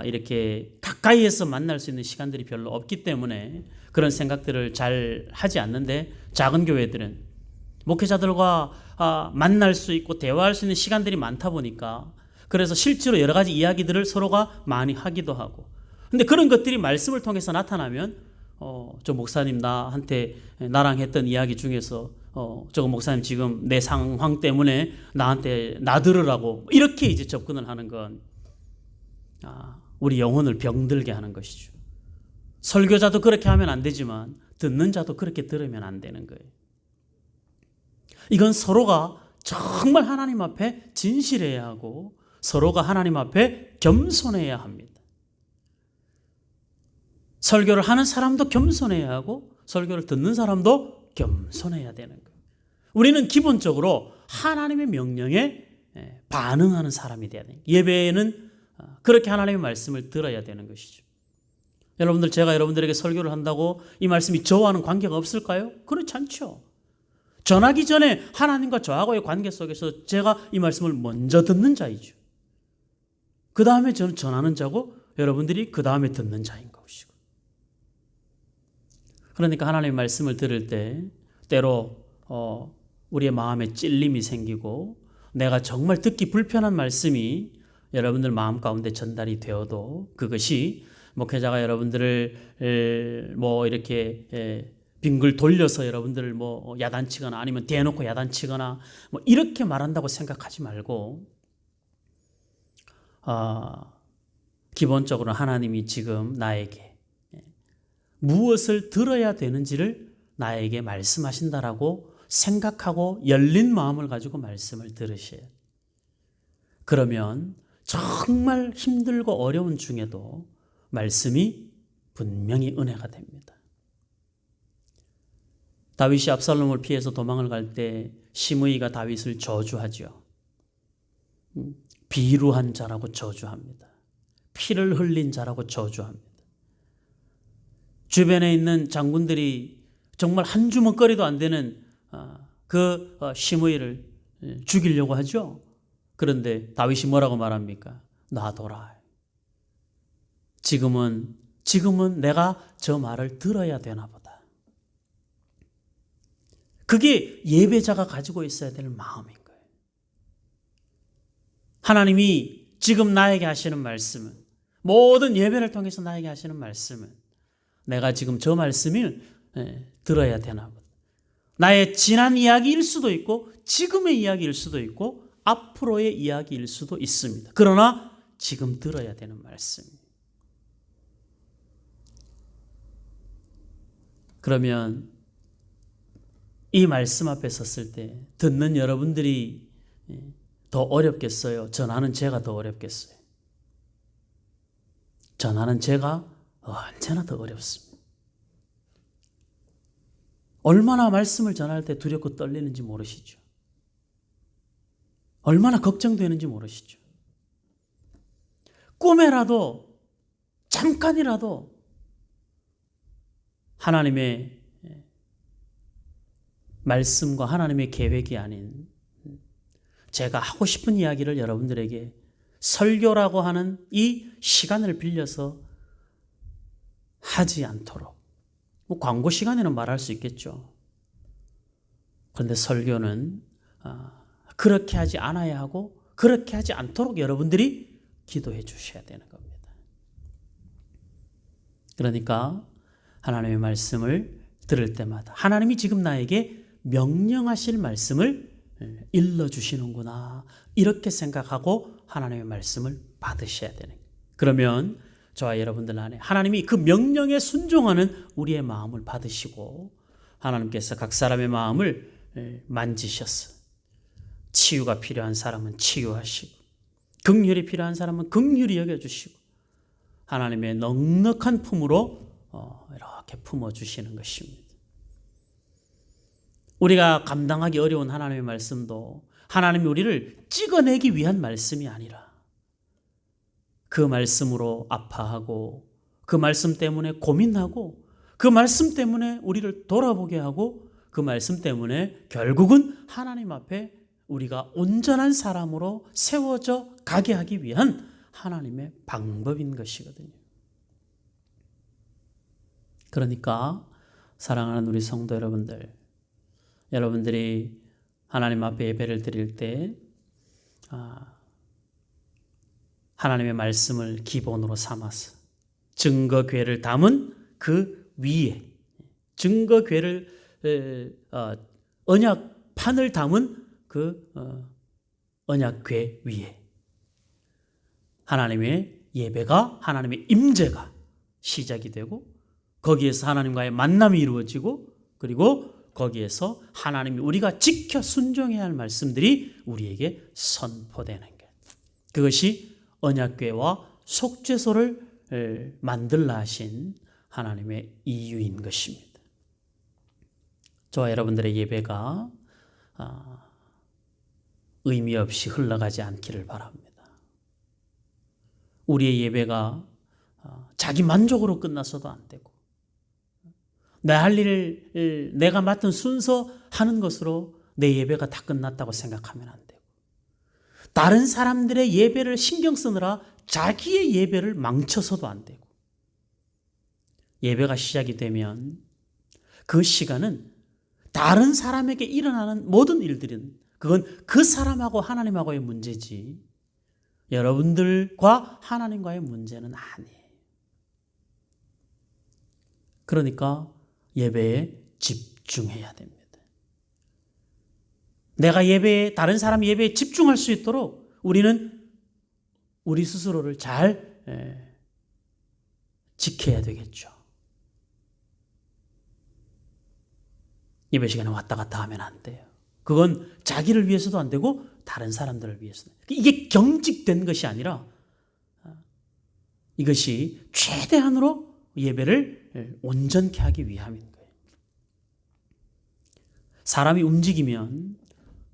이렇게 가까이에서 만날 수 있는 시간들이 별로 없기 때문에 그런 생각들을 잘 하지 않는데 작은 교회들은 목회자들과 만날 수 있고 대화할 수 있는 시간들이 많다 보니까 그래서 실제로 여러 가지 이야기들을 서로가 많이 하기도 하고 근데 그런 것들이 말씀을 통해서 나타나면 저 목사님 나한테 나랑 했던 이야기 중에서 저거 목사님 지금 내 상황 때문에 나한테 나들으라고 이렇게 이제 접근을 하는 건 우리 영혼을 병들게 하는 것이죠. 설교자도 그렇게 하면 안 되지만 듣는 자도 그렇게 들으면 안 되는 거예요. 이건 서로가 정말 하나님 앞에 진실해야 하고 서로가 하나님 앞에 겸손해야 합니다. 설교를 하는 사람도 겸손해야 하고 설교를 듣는 사람도 겸손해야 되는 거예요. 우리는 기본적으로 하나님의 명령에 반응하는 사람이 돼야 돼요. 예배에는 그렇게 하나님의 말씀을 들어야 되는 것이죠. 여러분들 제가 여러분들에게 설교를 한다고 이 말씀이 저와는 관계가 없을까요? 그렇지 않죠. 전하기 전에 하나님과 저하고의 관계 속에서 제가 이 말씀을 먼저 듣는 자이죠. 그 다음에 저는 전하는 자고 여러분들이 그 다음에 듣는 자인 것이고. 그러니까 하나님의 말씀을 들을 때 때로 우리의 마음에 찔림이 생기고 내가 정말 듣기 불편한 말씀이 여러분들 마음 가운데 전달이 되어도 그것이 목회자가 여러분들을 뭐 이렇게 빙글 돌려서 여러분들을 뭐 야단치거나 아니면 대놓고 야단치거나 뭐 이렇게 말한다고 생각하지 말고 기본적으로 하나님이 지금 나에게 무엇을 들어야 되는지를 나에게 말씀하신다라고 생각하고 열린 마음을 가지고 말씀을 들으셔야 돼요. 그러면 정말 힘들고 어려운 중에도 말씀이 분명히 은혜가 됩니다. 다윗이 압살롬을 피해서 도망을 갈 때 시므이가 다윗을 저주하죠. 비루한 자라고 저주합니다. 피를 흘린 자라고 저주합니다. 주변에 있는 장군들이 정말 한 주먹거리도 안 되는 그 시므이를 죽이려고 하죠. 그런데 다윗이 뭐라고 말합니까? 놔둬라. 지금은 내가 저 말을 들어야 되나 보다. 그게 예배자가 가지고 있어야 될 마음인 거예요. 하나님이 지금 나에게 하시는 말씀은, 모든 예배를 통해서 나에게 하시는 말씀은 내가 지금 저 말씀을 들어야 되나 보다. 나의 지난 이야기일 수도 있고 지금의 이야기일 수도 있고 앞으로의 이야기일 수도 있습니다. 그러나 지금 들어야 되는 말씀입니다. 그러면 이 말씀 앞에 섰을 때 듣는 여러분들이 더 어렵겠어요? 전하는 제가 더 어렵겠어요? 전하는 제가 언제나 더 어렵습니다. 얼마나 말씀을 전할 때 두렵고 떨리는지 모르시죠? 얼마나 걱정되는지 모르시죠? 꿈에라도 잠깐이라도 하나님의 말씀과 하나님의 계획이 아닌 제가 하고 싶은 이야기를 여러분들에게 설교라고 하는 이 시간을 빌려서 하지 않도록, 뭐 광고 시간에는 말할 수 있겠죠. 그런데 설교는 그렇게 하지 않아야 하고 그렇게 하지 않도록 여러분들이 기도해 주셔야 되는 겁니다. 그러니까 하나님의 말씀을 들을 때마다 하나님이 지금 나에게 명령하실 말씀을 일러주시는구나, 이렇게 생각하고 하나님의 말씀을 받으셔야 되는 거예요. 그러면 저와 여러분들 안에 하나님이 그 명령에 순종하는 우리의 마음을 받으시고 하나님께서 각 사람의 마음을 만지셔서 치유가 필요한 사람은 치유하시고 긍휼이 필요한 사람은 긍휼히 여겨주시고 하나님의 넉넉한 품으로 이렇게 품어주시는 것입니다. 우리가 감당하기 어려운 하나님의 말씀도 하나님이 우리를 찍어내기 위한 말씀이 아니라 그 말씀으로 아파하고 그 말씀 때문에 고민하고 그 말씀 때문에 우리를 돌아보게 하고 그 말씀 때문에 결국은 하나님 앞에 우리가 온전한 사람으로 세워져 가게 하기 위한 하나님의 방법인 것이거든요. 그러니까 사랑하는 우리 성도 여러분들이 하나님 앞에 예배를 드릴 때 하나님의 말씀을 기본으로 삼아서 증거궤를 담은 그 위에 증거궤를 언약판을 담은 그 언약궤 위에 하나님의 예배가, 하나님의 임재가 시작이 되고 거기에서 하나님과의 만남이 이루어지고 그리고 거기에서 하나님이 우리가 지켜 순종해야 할 말씀들이 우리에게 선포되는 것. 그것이 언약궤와 속죄소를 만들라 하신 하나님의 이유인 것입니다. 저와 여러분들의 예배가 의미 없이 흘러가지 않기를 바랍니다. 우리의 예배가 자기 만족으로 끝나서도 안 되고 내 할 일을 내가 맡은 순서 하는 것으로 내 예배가 다 끝났다고 생각하면 안 되고 다른 사람들의 예배를 신경 쓰느라 자기의 예배를 망쳐서도 안 되고 예배가 시작이 되면 그 시간은 다른 사람에게 일어나는 모든 일들은 그건 그 사람하고 하나님하고의 문제지 여러분들과 하나님과의 문제는 아니에요. 그러니까 예배에 집중해야 됩니다. 내가 예배에, 다른 사람 예배에 집중할 수 있도록 우리는 우리 스스로를 잘 지켜야 되겠죠. 예배 시간에 왔다 갔다 하면 안 돼요. 그건 자기를 위해서도 안 되고 다른 사람들을 위해서도. 이게 경직된 것이 아니라 이것이 최대한으로 예배를 온전케 하기 위함인 거예요. 사람이 움직이면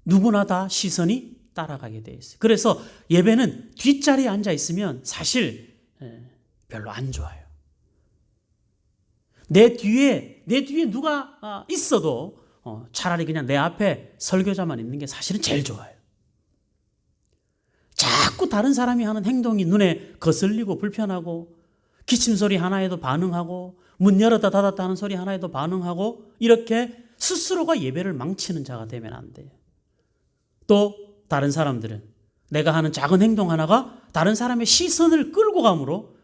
누구나 다 시선이 따라가게 돼 있어요. 그래서 예배는 뒷자리에 앉아 있으면 사실 별로 안 좋아요. 내 뒤에 누가 있어도 차라리 그냥 내 앞에 설교자만 있는 게 사실은 제일 좋아요. 자꾸 다른 사람이 하는 행동이 눈에 거슬리고 불편하고 기침 소리 하나에도 반응하고 문 열었다 닫았다 하는 소리 하나에도 반응하고 이렇게 스스로가 예배를 망치는 자가 되면 안 돼요. 또 다른 사람들은 내가 하는 작은 행동 하나가 다른 사람의 시선을 끌고 가므로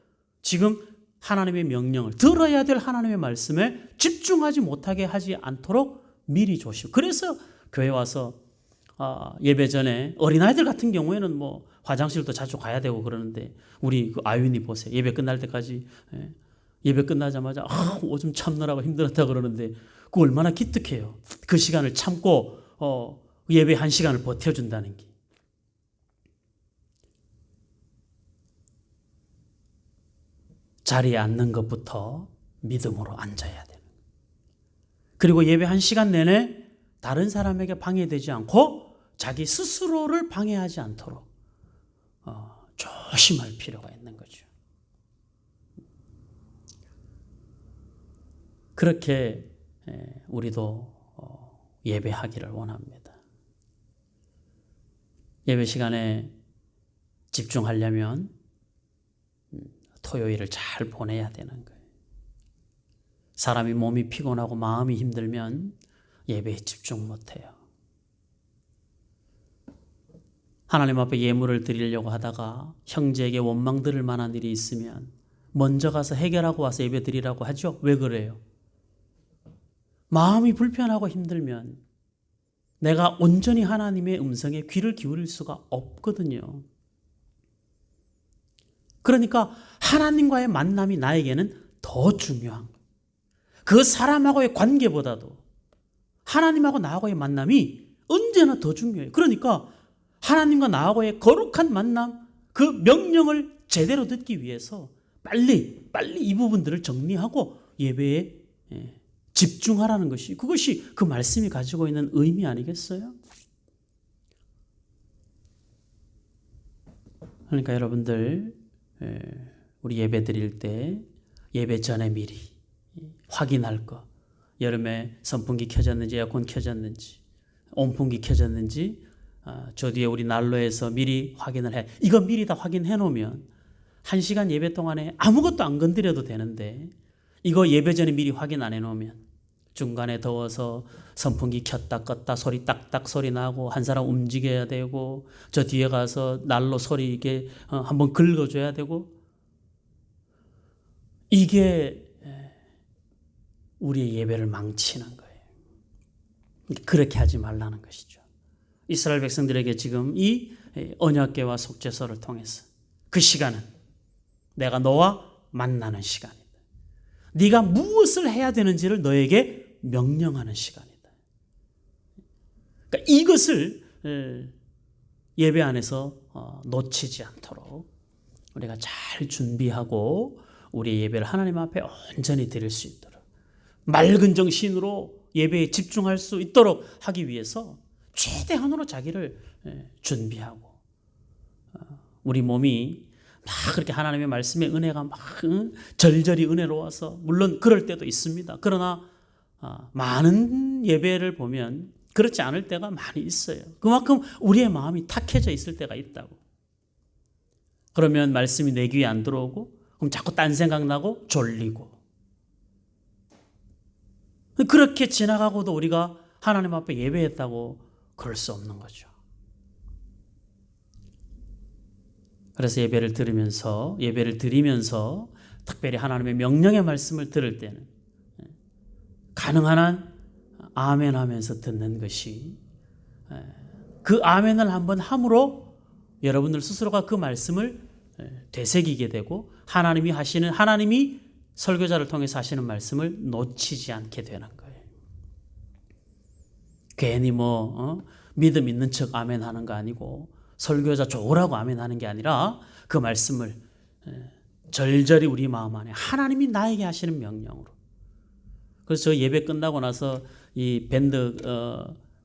지금 하나님의 명령을 들어야 될 하나님의 말씀에 집중하지 못하게 하지 않도록 미리 조심. 그래서 교회 와서 예배 전에 어린아이들 같은 경우에는 뭐 화장실도 자주 가야 되고 그러는데 우리 그 아윤이 보세요. 예배 끝날 때까지 예배 끝나자마자 오줌 참느라고 힘들었다 그러는데 그 얼마나 기특해요. 그 시간을 참고 예배 1시간을 버텨준다는 게. 자리에 앉는 것부터 믿음으로 앉아야 돼요. 그리고 예배 1시간 내내 다른 사람에게 방해되지 않고 자기 스스로를 방해하지 않도록 조심할 필요가 있는 거죠. 그렇게 우리도 예배하기를 원합니다. 예배 시간에 집중하려면 토요일을 잘 보내야 되는 거예요. 사람이 몸이 피곤하고 마음이 힘들면 예배에 집중 못해요. 하나님 앞에 예물을 드리려고 하다가 형제에게 원망 들을 만한 일이 있으면 먼저 가서 해결하고 와서 예배 드리라고 하죠. 왜 그래요? 마음이 불편하고 힘들면 내가 온전히 하나님의 음성에 귀를 기울일 수가 없거든요. 그러니까 하나님과의 만남이 나에게는 더 중요한 거예요. 그 사람하고의 관계보다도 하나님하고 나하고의 만남이 언제나 더 중요해요. 그러니까 하나님과 나하고의 거룩한 만남, 그 명령을 제대로 듣기 위해서 빨리 이 부분들을 정리하고 예배에 집중하라는 것이, 그것이 그 말씀이 가지고 있는 의미 아니겠어요? 그러니까 여러분들 우리 예배 드릴 때 예배 전에 미리 확인할 거, 여름에 선풍기 켜졌는지 에어컨 켜졌는지 온풍기 켜졌는지 저 뒤에 우리 난로에서 미리 확인을 해. 이거 미리 다 확인해 놓으면 1시간 예배 동안에 아무것도 안 건드려도 되는데 이거 예배 전에 미리 확인 안 해놓으면 중간에 더워서 선풍기 켰다 껐다 소리 딱딱 소리 나고 한 사람 움직여야 되고 저 뒤에 가서 난로 소리 이게 한번 긁어줘야 되고, 이게 우리의 예배를 망치는 거예요. 그렇게 하지 말라는 것이죠. 이스라엘 백성들에게 지금 이 언약궤와 속죄소를 통해서 그 시간은 내가 너와 만나는 시간이다. 네가 무엇을 해야 되는지를 너에게 명령하는 시간이다. 그러니까 이것을 예배 안에서 놓치지 않도록 우리가 잘 준비하고 우리의 예배를 하나님 앞에 온전히 드릴 수 있도록 맑은 정신으로 예배에 집중할 수 있도록 하기 위해서 최대한으로 자기를 준비하고, 우리 몸이 막 그렇게 하나님의 말씀의 은혜가 막 절절히 은혜로워서 물론 그럴 때도 있습니다. 그러나 많은 예배를 보면 그렇지 않을 때가 많이 있어요. 그만큼 우리의 마음이 탁해져 있을 때가 있다고. 그러면 말씀이 내 귀에 안 들어오고 그럼 자꾸 딴 생각 나고 졸리고, 그렇게 지나가고도 우리가 하나님 앞에 예배했다고 그럴 수 없는 거죠. 그래서 예배를 드리면서 특별히 하나님의 명령의 말씀을 들을 때는 가능한 한 아멘 하면서 듣는 것이, 그 아멘을 한번 함으로 여러분들 스스로가 그 말씀을 되새기게 되고 하나님이 설교자를 통해서 하시는 말씀을 놓치지 않게 되는 거예요. 괜히 믿음 있는 척 아멘 하는 거 아니고 설교자 좋으라고 아멘 하는 게 아니라 그 말씀을 절절히 우리 마음 안에 하나님이 나에게 하시는 명령으로. 그래서 저 예배 끝나고 나서 이 밴드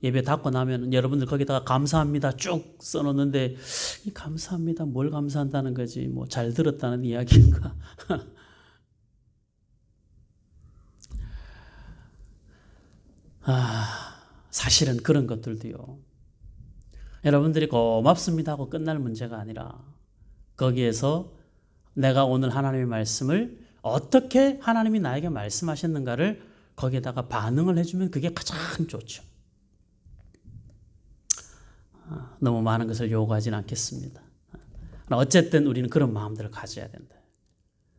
예배 닫고 나면 여러분들 거기다가 감사합니다 쭉 써놓는데 이 감사합니다 뭘 감사한다는 거지 뭐 잘 들었다는 이야기인가. 사실은 그런 것들도요. 여러분들이 고맙습니다 하고 끝날 문제가 아니라 거기에서 내가 오늘 하나님의 말씀을 어떻게 하나님이 나에게 말씀하셨는가를 거기에다가 반응을 해주면 그게 가장 좋죠. 너무 많은 것을 요구하지는 않겠습니다. 어쨌든 우리는 그런 마음들을 가져야 된다.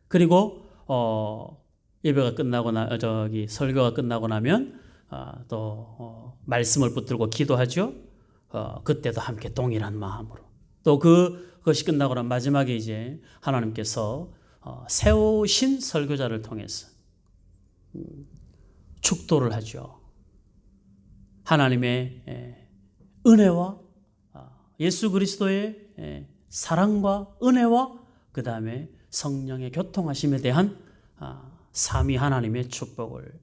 그리고 예배가 끝나고 설교가 끝나고 나면 또 말씀을 붙들고 기도하죠. 그때도 함께 동일한 마음으로 또 그것이 끝나고 나면 마지막에 이제 하나님께서 세우신 설교자를 통해서 축도를 하죠. 하나님의 은혜와 예수 그리스도의 사랑과 은혜와 그 다음에 성령의 교통하심에 대한 삼위 하나님의 축복을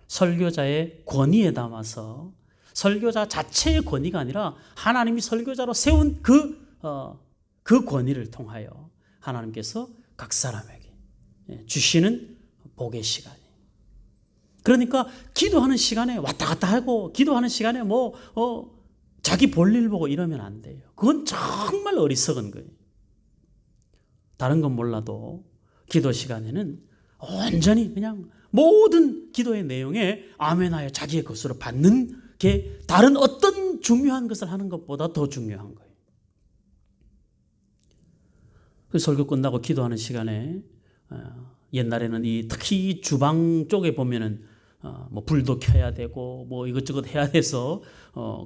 설교자의 권위에 담아서 설교자 자체의 권위가 아니라 하나님이 설교자로 세운 그 권위를 통하여 하나님께서 각 사람에게 주시는 복의 시간이. 그러니까 기도하는 시간에 왔다 갔다 하고 기도하는 시간에 자기 볼일 보고 이러면 안 돼요. 그건 정말 어리석은 거예요. 다른 건 몰라도 기도 시간에는 온전히 그냥 모든 기도의 내용에 아멘하여 자기의 것으로 받는 게 다른 어떤 중요한 것을 하는 것보다 더 중요한 거예요. 그 설교 끝나고 기도하는 시간에 옛날에는 특히 주방 쪽에 보면은 불도 켜야 되고 이것저것 해야 돼서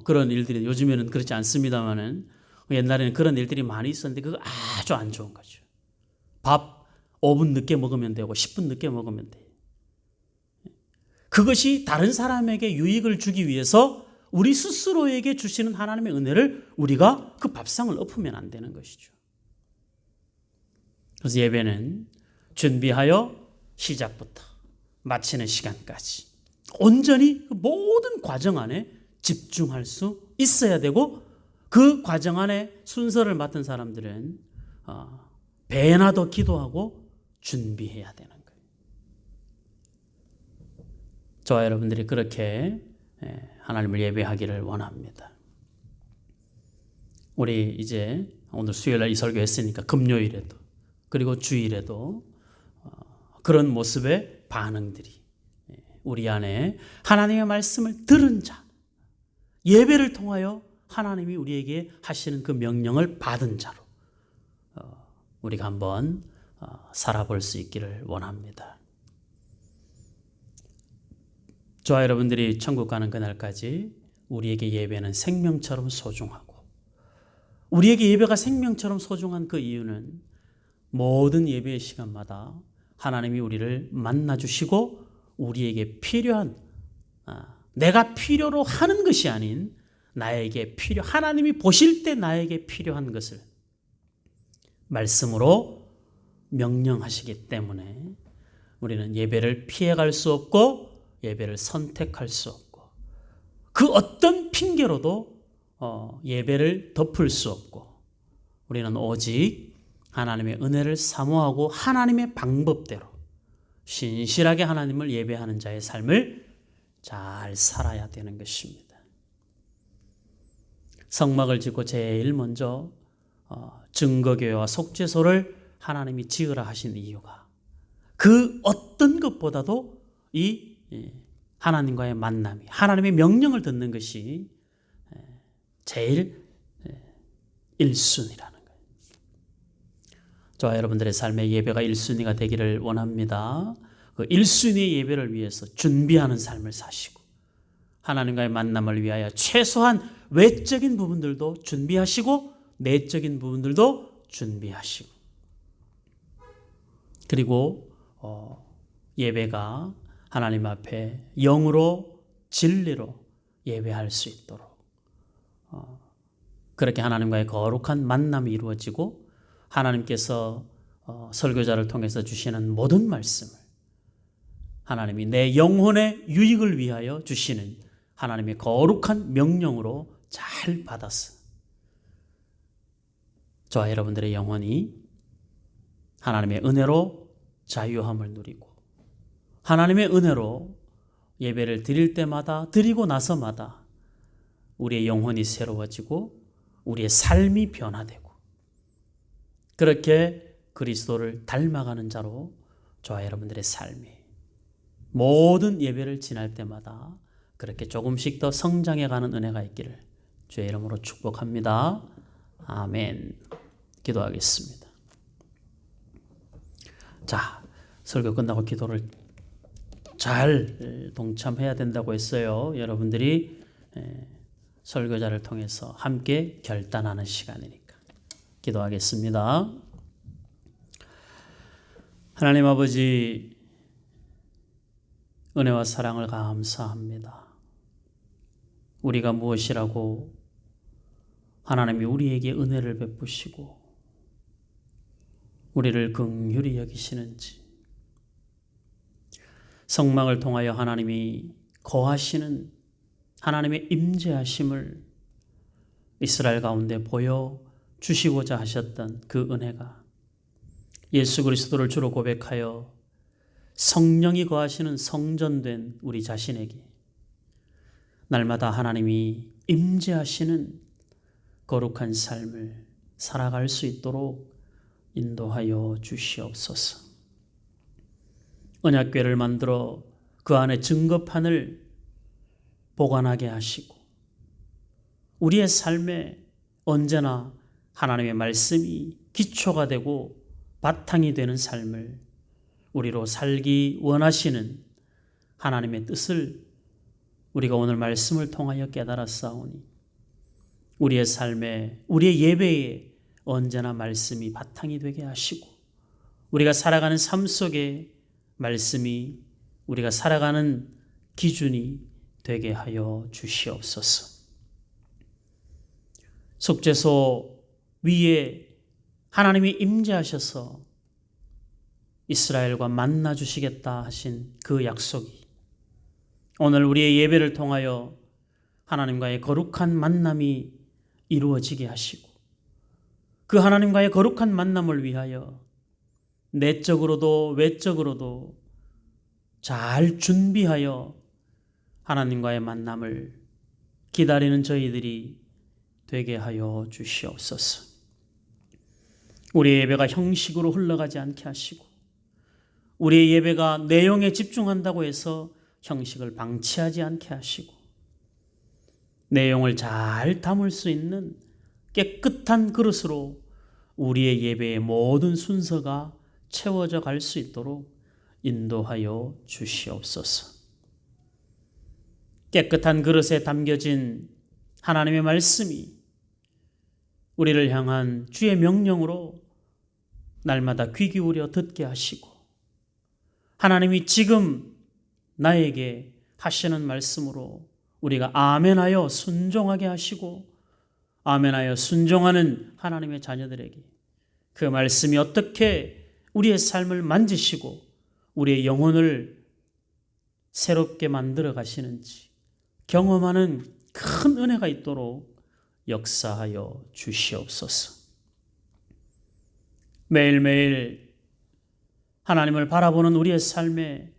그런 일들이 요즘에는 그렇지 않습니다만은 옛날에는 그런 일들이 많이 있었는데 그거 아주 안 좋은 거죠. 밥 5분 늦게 먹으면 되고 10분 늦게 먹으면 돼요. 그것이 다른 사람에게 유익을 주기 위해서 우리 스스로에게 주시는 하나님의 은혜를 우리가 그 밥상을 엎으면 안 되는 것이죠. 그래서 예배는 준비하여 시작부터 마치는 시간까지 온전히 그 모든 과정 안에 집중할 수 있어야 되고 그 과정 안에 순서를 맡은 사람들은 배나 더 기도하고 준비해야 되는 거예요. 저와 여러분들이 그렇게 하나님을 예배하기를 원합니다. 우리 이제 오늘 수요일날 이 설교했으니까 금요일에도 그리고 주일에도 그런 모습의 반응들이 우리 안에 하나님의 말씀을 들은 자, 예배를 통하여 하나님이 우리에게 하시는 그 명령을 받은 자로 우리가 한번 살아볼 수 있기를 원합니다. 저와 여러분들이 천국 가는 그날까지 우리에게 예배는 생명처럼 소중하고 우리에게 예배가 생명처럼 소중한 그 이유는 모든 예배의 시간마다 하나님이 우리를 만나주시고 우리에게 필요한 내가 필요로 하는 것이 아닌 나에게 하나님이 보실 때 나에게 필요한 것을 말씀으로 명령하시기 때문에 우리는 예배를 피해갈 수 없고 예배를 선택할 수 없고 그 어떤 핑계로도 예배를 덮을 수 없고 우리는 오직 하나님의 은혜를 사모하고 하나님의 방법대로 신실하게 하나님을 예배하는 자의 삶을 잘 살아야 되는 것입니다. 성막을 짓고 제일 먼저 증거교회와 속죄소를 하나님이 지으라 하신 이유가 그 어떤 것보다도 이 하나님과의 만남이 하나님의 명령을 듣는 것이 제일 1순위라는 거예요. 저와 여러분들의 삶의 예배가 1순위가 되기를 원합니다. 그 1순위 예배를 위해서 준비하는 삶을 사시고 하나님과의 만남을 위하여 최소한 외적인 부분들도 준비하시고 내적인 부분들도 준비하시고 그리고 예배가 하나님 앞에 영으로 진리로 예배할 수 있도록 그렇게 하나님과의 거룩한 만남이 이루어지고 하나님께서 설교자를 통해서 주시는 모든 말씀을 하나님이 내 영혼의 유익을 위하여 주시는 하나님의 거룩한 명령으로 잘 받아서 저와 여러분들의 영혼이 하나님의 은혜로 자유함을 누리고 하나님의 은혜로 예배를 드릴 때마다 드리고 나서마다 우리의 영혼이 새로워지고 우리의 삶이 변화되고 그렇게 그리스도를 닮아가는 자로 저와 여러분들의 삶이 모든 예배를 지날 때마다 그렇게 조금씩 더 성장해가는 은혜가 있기를 주의 이름으로 축복합니다. 아멘. 기도하겠습니다. 자, 설교 끝나고 기도를 잘 동참해야 된다고 했어요. 여러분들이 설교자를 통해서 함께 결단하는 시간이니까 기도하겠습니다. 하나님 아버지, 은혜와 사랑을 감사합니다. 우리가 무엇이라고 하나님이 우리에게 은혜를 베푸시고 우리를 긍휼히 여기시는지, 성막을 통하여 하나님이 거하시는 하나님의 임재하심을 이스라엘 가운데 보여 주시고자 하셨던 그 은혜가 예수 그리스도를 주로 고백하여 성령이 거하시는 성전된 우리 자신에게 날마다 하나님이 임재하시는 거룩한 삶을 살아갈 수 있도록 인도하여 주시옵소서. 언약궤를 만들어 그 안에 증거판을 보관하게 하시고 우리의 삶에 언제나 하나님의 말씀이 기초가 되고 바탕이 되는 삶을 우리로 살기 원하시는 하나님의 뜻을 우리가 오늘 말씀을 통하여 깨달았사오니 우리의 삶에 우리의 예배에 언제나 말씀이 바탕이 되게 하시고 우리가 살아가는 삶 속에 말씀이 우리가 살아가는 기준이 되게 하여 주시옵소서. 속죄소 위에 하나님이 임재하셔서 이스라엘과 만나 주시겠다 하신 그 약속이 오늘 우리의 예배를 통하여 하나님과의 거룩한 만남이 이루어지게 하시고 그 하나님과의 거룩한 만남을 위하여 내적으로도 외적으로도 잘 준비하여 하나님과의 만남을 기다리는 저희들이 되게 하여 주시옵소서. 우리의 예배가 형식으로 흘러가지 않게 하시고 우리의 예배가 내용에 집중한다고 해서 형식을 방치하지 않게 하시고 내용을 잘 담을 수 있는 깨끗한 그릇으로 우리의 예배의 모든 순서가 채워져 갈 수 있도록 인도하여 주시옵소서. 깨끗한 그릇에 담겨진 하나님의 말씀이 우리를 향한 주의 명령으로 날마다 귀 기울여 듣게 하시고 하나님이 지금 나에게 하시는 말씀으로 우리가 아멘하여 순종하게 하시고 아멘하여 순종하는 하나님의 자녀들에게 그 말씀이 어떻게 우리의 삶을 만지시고 우리의 영혼을 새롭게 만들어 가시는지 경험하는 큰 은혜가 있도록 역사하여 주시옵소서. 매일매일 하나님을 바라보는 우리의 삶에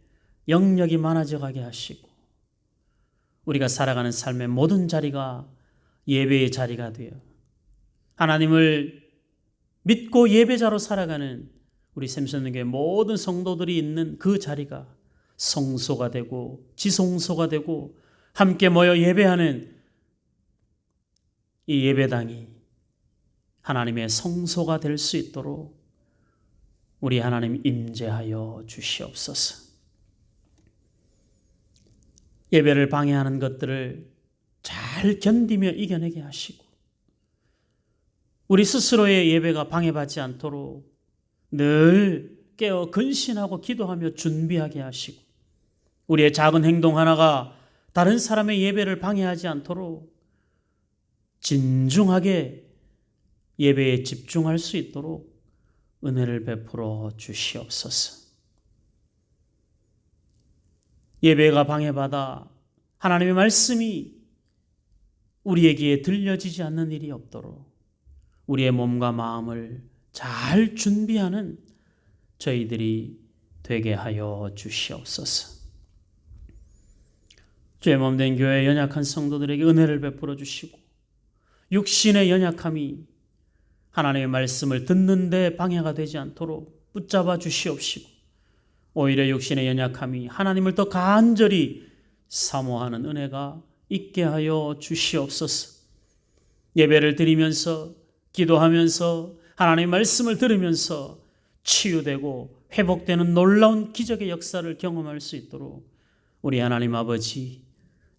영역이 많아져 가게 하시고 우리가 살아가는 삶의 모든 자리가 예배의 자리가 되어 하나님을 믿고 예배자로 살아가는 우리 샘선교회 모든 성도들이 있는 그 자리가 성소가 되고 지성소가 되고 함께 모여 예배하는 이 예배당이 하나님의 성소가 될 수 있도록 우리 하나님 임재하여 주시옵소서. 예배를 방해하는 것들을 잘 견디며 이겨내게 하시고 우리 스스로의 예배가 방해받지 않도록 늘 깨어 근신하고 기도하며 준비하게 하시고 우리의 작은 행동 하나가 다른 사람의 예배를 방해하지 않도록 진중하게 예배에 집중할 수 있도록 은혜를 베풀어 주시옵소서. 예배가 방해받아 하나님의 말씀이 우리에게 들려지지 않는 일이 없도록 우리의 몸과 마음을 잘 준비하는 저희들이 되게 하여 주시옵소서. 주의 몸된 교회 연약한 성도들에게 은혜를 베풀어 주시고 육신의 연약함이 하나님의 말씀을 듣는 데 방해가 되지 않도록 붙잡아 주시옵시고 오히려 육신의 연약함이 하나님을 더 간절히 사모하는 은혜가 있게 하여 주시옵소서. 예배를 드리면서 기도하면서 하나님의 말씀을 들으면서 치유되고 회복되는 놀라운 기적의 역사를 경험할 수 있도록 우리 하나님 아버지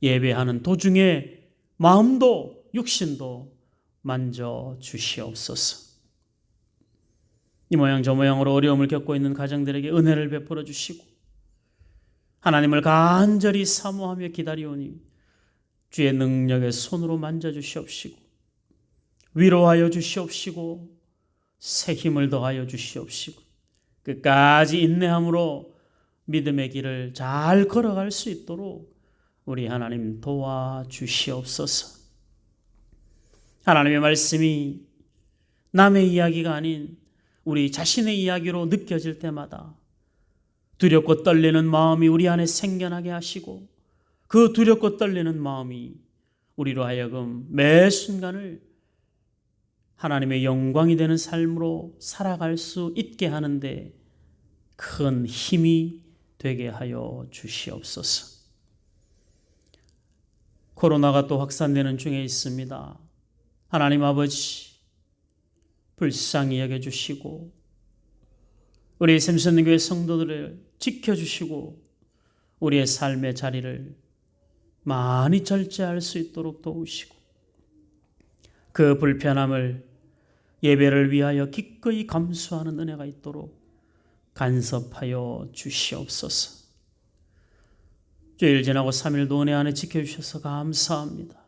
예배하는 도중에 마음도 육신도 만져 주시옵소서. 이 모양 저 모양으로 어려움을 겪고 있는 가정들에게 은혜를 베풀어 주시고 하나님을 간절히 사모하며 기다리오니 주의 능력의 손으로 만져 주시옵시고 위로하여 주시옵시고 새 힘을 더하여 주시옵시고 끝까지 인내함으로 믿음의 길을 잘 걸어갈 수 있도록 우리 하나님 도와주시옵소서. 하나님의 말씀이 남의 이야기가 아닌 우리 자신의 이야기로 느껴질 때마다 두렵고 떨리는 마음이 우리 안에 생겨나게 하시고 그 두렵고 떨리는 마음이 우리로 하여금 매 순간을 하나님의 영광이 되는 삶으로 살아갈 수 있게 하는데 큰 힘이 되게 하여 주시옵소서. 코로나가 또 확산되는 중에 있습니다. 하나님 아버지 불쌍히 여겨주시고 우리 샘선교회 성도들을 지켜주시고 우리의 삶의 자리를 많이 절제할 수 있도록 도우시고 그 불편함을 예배를 위하여 기꺼이 감수하는 은혜가 있도록 간섭하여 주시옵소서. 주일 지나고 3일도 은혜 안에 지켜주셔서 감사합니다.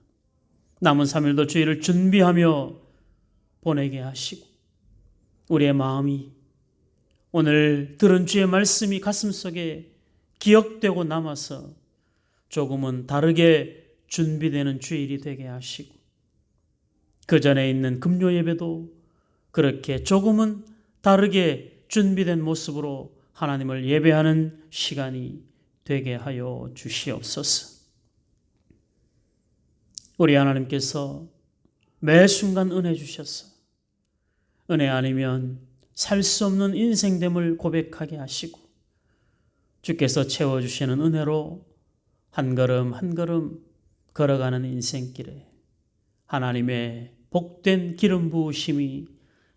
남은 3일도 주일을 준비하며 보내게 하시고 우리의 마음이 오늘 들은 주의 말씀이 가슴속에 기억되고 남아서 조금은 다르게 준비되는 주일이 되게 하시고 그 전에 있는 금요 예배도 그렇게 조금은 다르게 준비된 모습으로 하나님을 예배하는 시간이 되게 하여 주시옵소서. 우리 하나님께서 매 순간 은혜 주셔서 은혜 아니면 살 수 없는 인생됨을 고백하게 하시고 주께서 채워주시는 은혜로 한 걸음 한 걸음 걸어가는 인생길에 하나님의 복된 기름 부으심이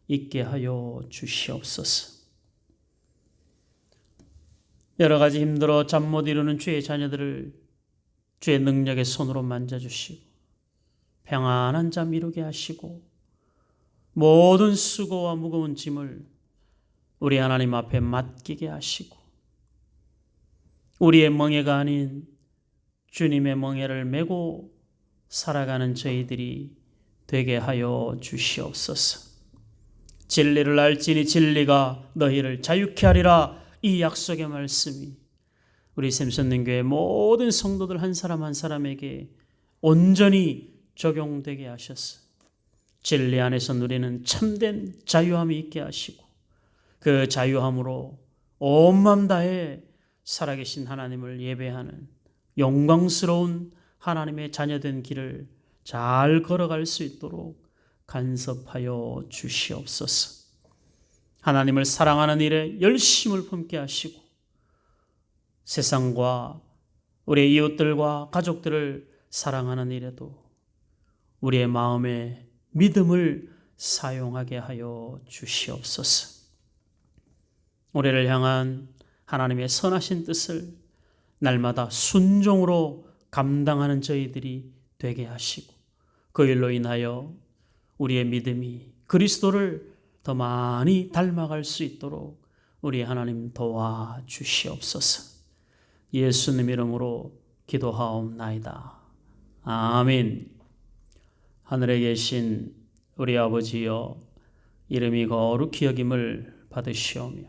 있게 하여 주시옵소서. 여러 가지 힘들어 잠 못 이루는 주의 자녀들을 주의 능력의 손으로 만져주시고 평안한 잠 이루게 하시고 모든 수고와 무거운 짐을 우리 하나님 앞에 맡기게 하시고 우리의 멍에가 아닌 주님의 멍에를 메고 살아가는 저희들이 되게 하여 주시옵소서. 진리를 알지니 진리가 너희를 자유케 하리라. 이 약속의 말씀이 우리 샘선능교회 모든 성도들 한 사람 한 사람에게 온전히 적용되게 하셔서 진리 안에서 누리는 참된 자유함이 있게 하시고 그 자유함으로 온 마음 다해 살아계신 하나님을 예배하는 영광스러운 하나님의 자녀된 길을 잘 걸어갈 수 있도록 간섭하여 주시옵소서. 하나님을 사랑하는 일에 열심을 품게 하시고 세상과 우리의 이웃들과 가족들을 사랑하는 일에도 우리의 마음에 믿음을 사용하게 하여 주시옵소서. 우리를 향한 하나님의 선하신 뜻을 날마다 순종으로 감당하는 저희들이 되게 하시고 그 일로 인하여 우리의 믿음이 그리스도를 더 많이 닮아갈 수 있도록 우리 하나님 도와주시옵소서. 예수님 이름으로 기도하옵나이다. 아멘. 하늘에 계신 우리 아버지여, 이름이 거룩히 여김을 받으시오며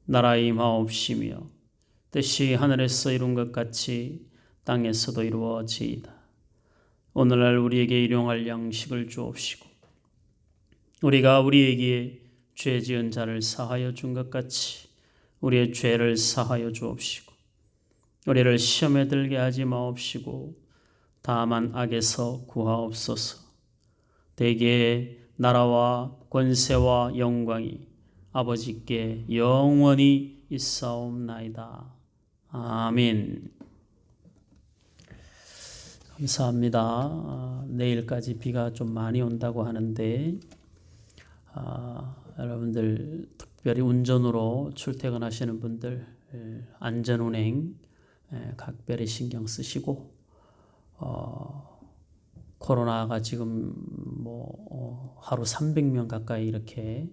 나라의 임하옵시며 뜻이 하늘에서 이룬 것 같이 땅에서도 이루어지이다. 오늘날 우리에게 일용할 양식을 주옵시고 우리가 우리에게 죄 지은 자를 사하여 준 것 같이 우리의 죄를 사하여 주옵시고 우리를 시험에 들게 하지 마옵시고 다만 악에서 구하옵소서. 대개 나라와 권세와 영광이 아버지께 영원히 있사옵나이다. 아멘. 감사합니다. 내일까지 비가 좀 많이 온다고 하는데 여러분들 특별히 운전으로 출퇴근하시는 분들 안전운행 각별히 신경 쓰시고 코로나가 지금 하루 300명 가까이 이렇게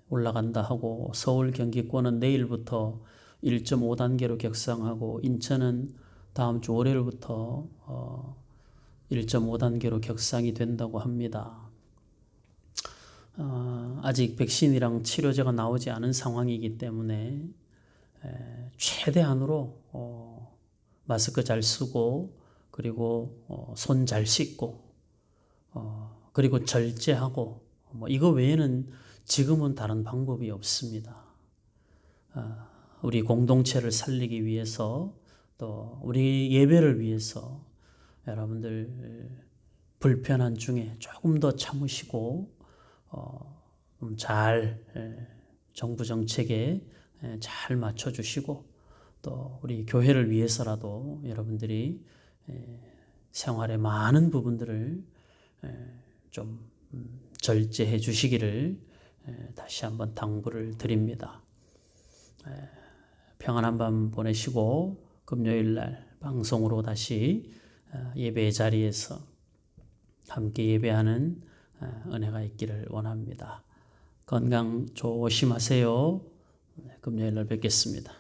올라간다 하고 서울 경기권은 내일부터 1.5단계로 격상하고 인천은 다음 주 월요일부터 1.5단계로 격상이 된다고 합니다. 아직 백신이랑 치료제가 나오지 않은 상황이기 때문에 최대한으로 마스크 잘 쓰고 그리고 손 잘 씻고 그리고 절제하고 이거 외에는 지금은 다른 방법이 없습니다. 우리 공동체를 살리기 위해서 또 우리 예배를 위해서 여러분들 불편한 중에 조금 더 참으시고 잘 정부 정책에 잘 맞춰주시고 또 우리 교회를 위해서라도 여러분들이 생활의 많은 부분들을 좀 절제해 주시기를 다시 한번 당부를 드립니다. 평안한 밤 보내시고 금요일 날 방송으로 다시 예배 자리에서 함께 예배하는 은혜가 있기를 원합니다. 건강 조심하세요. 금요일 날 뵙겠습니다.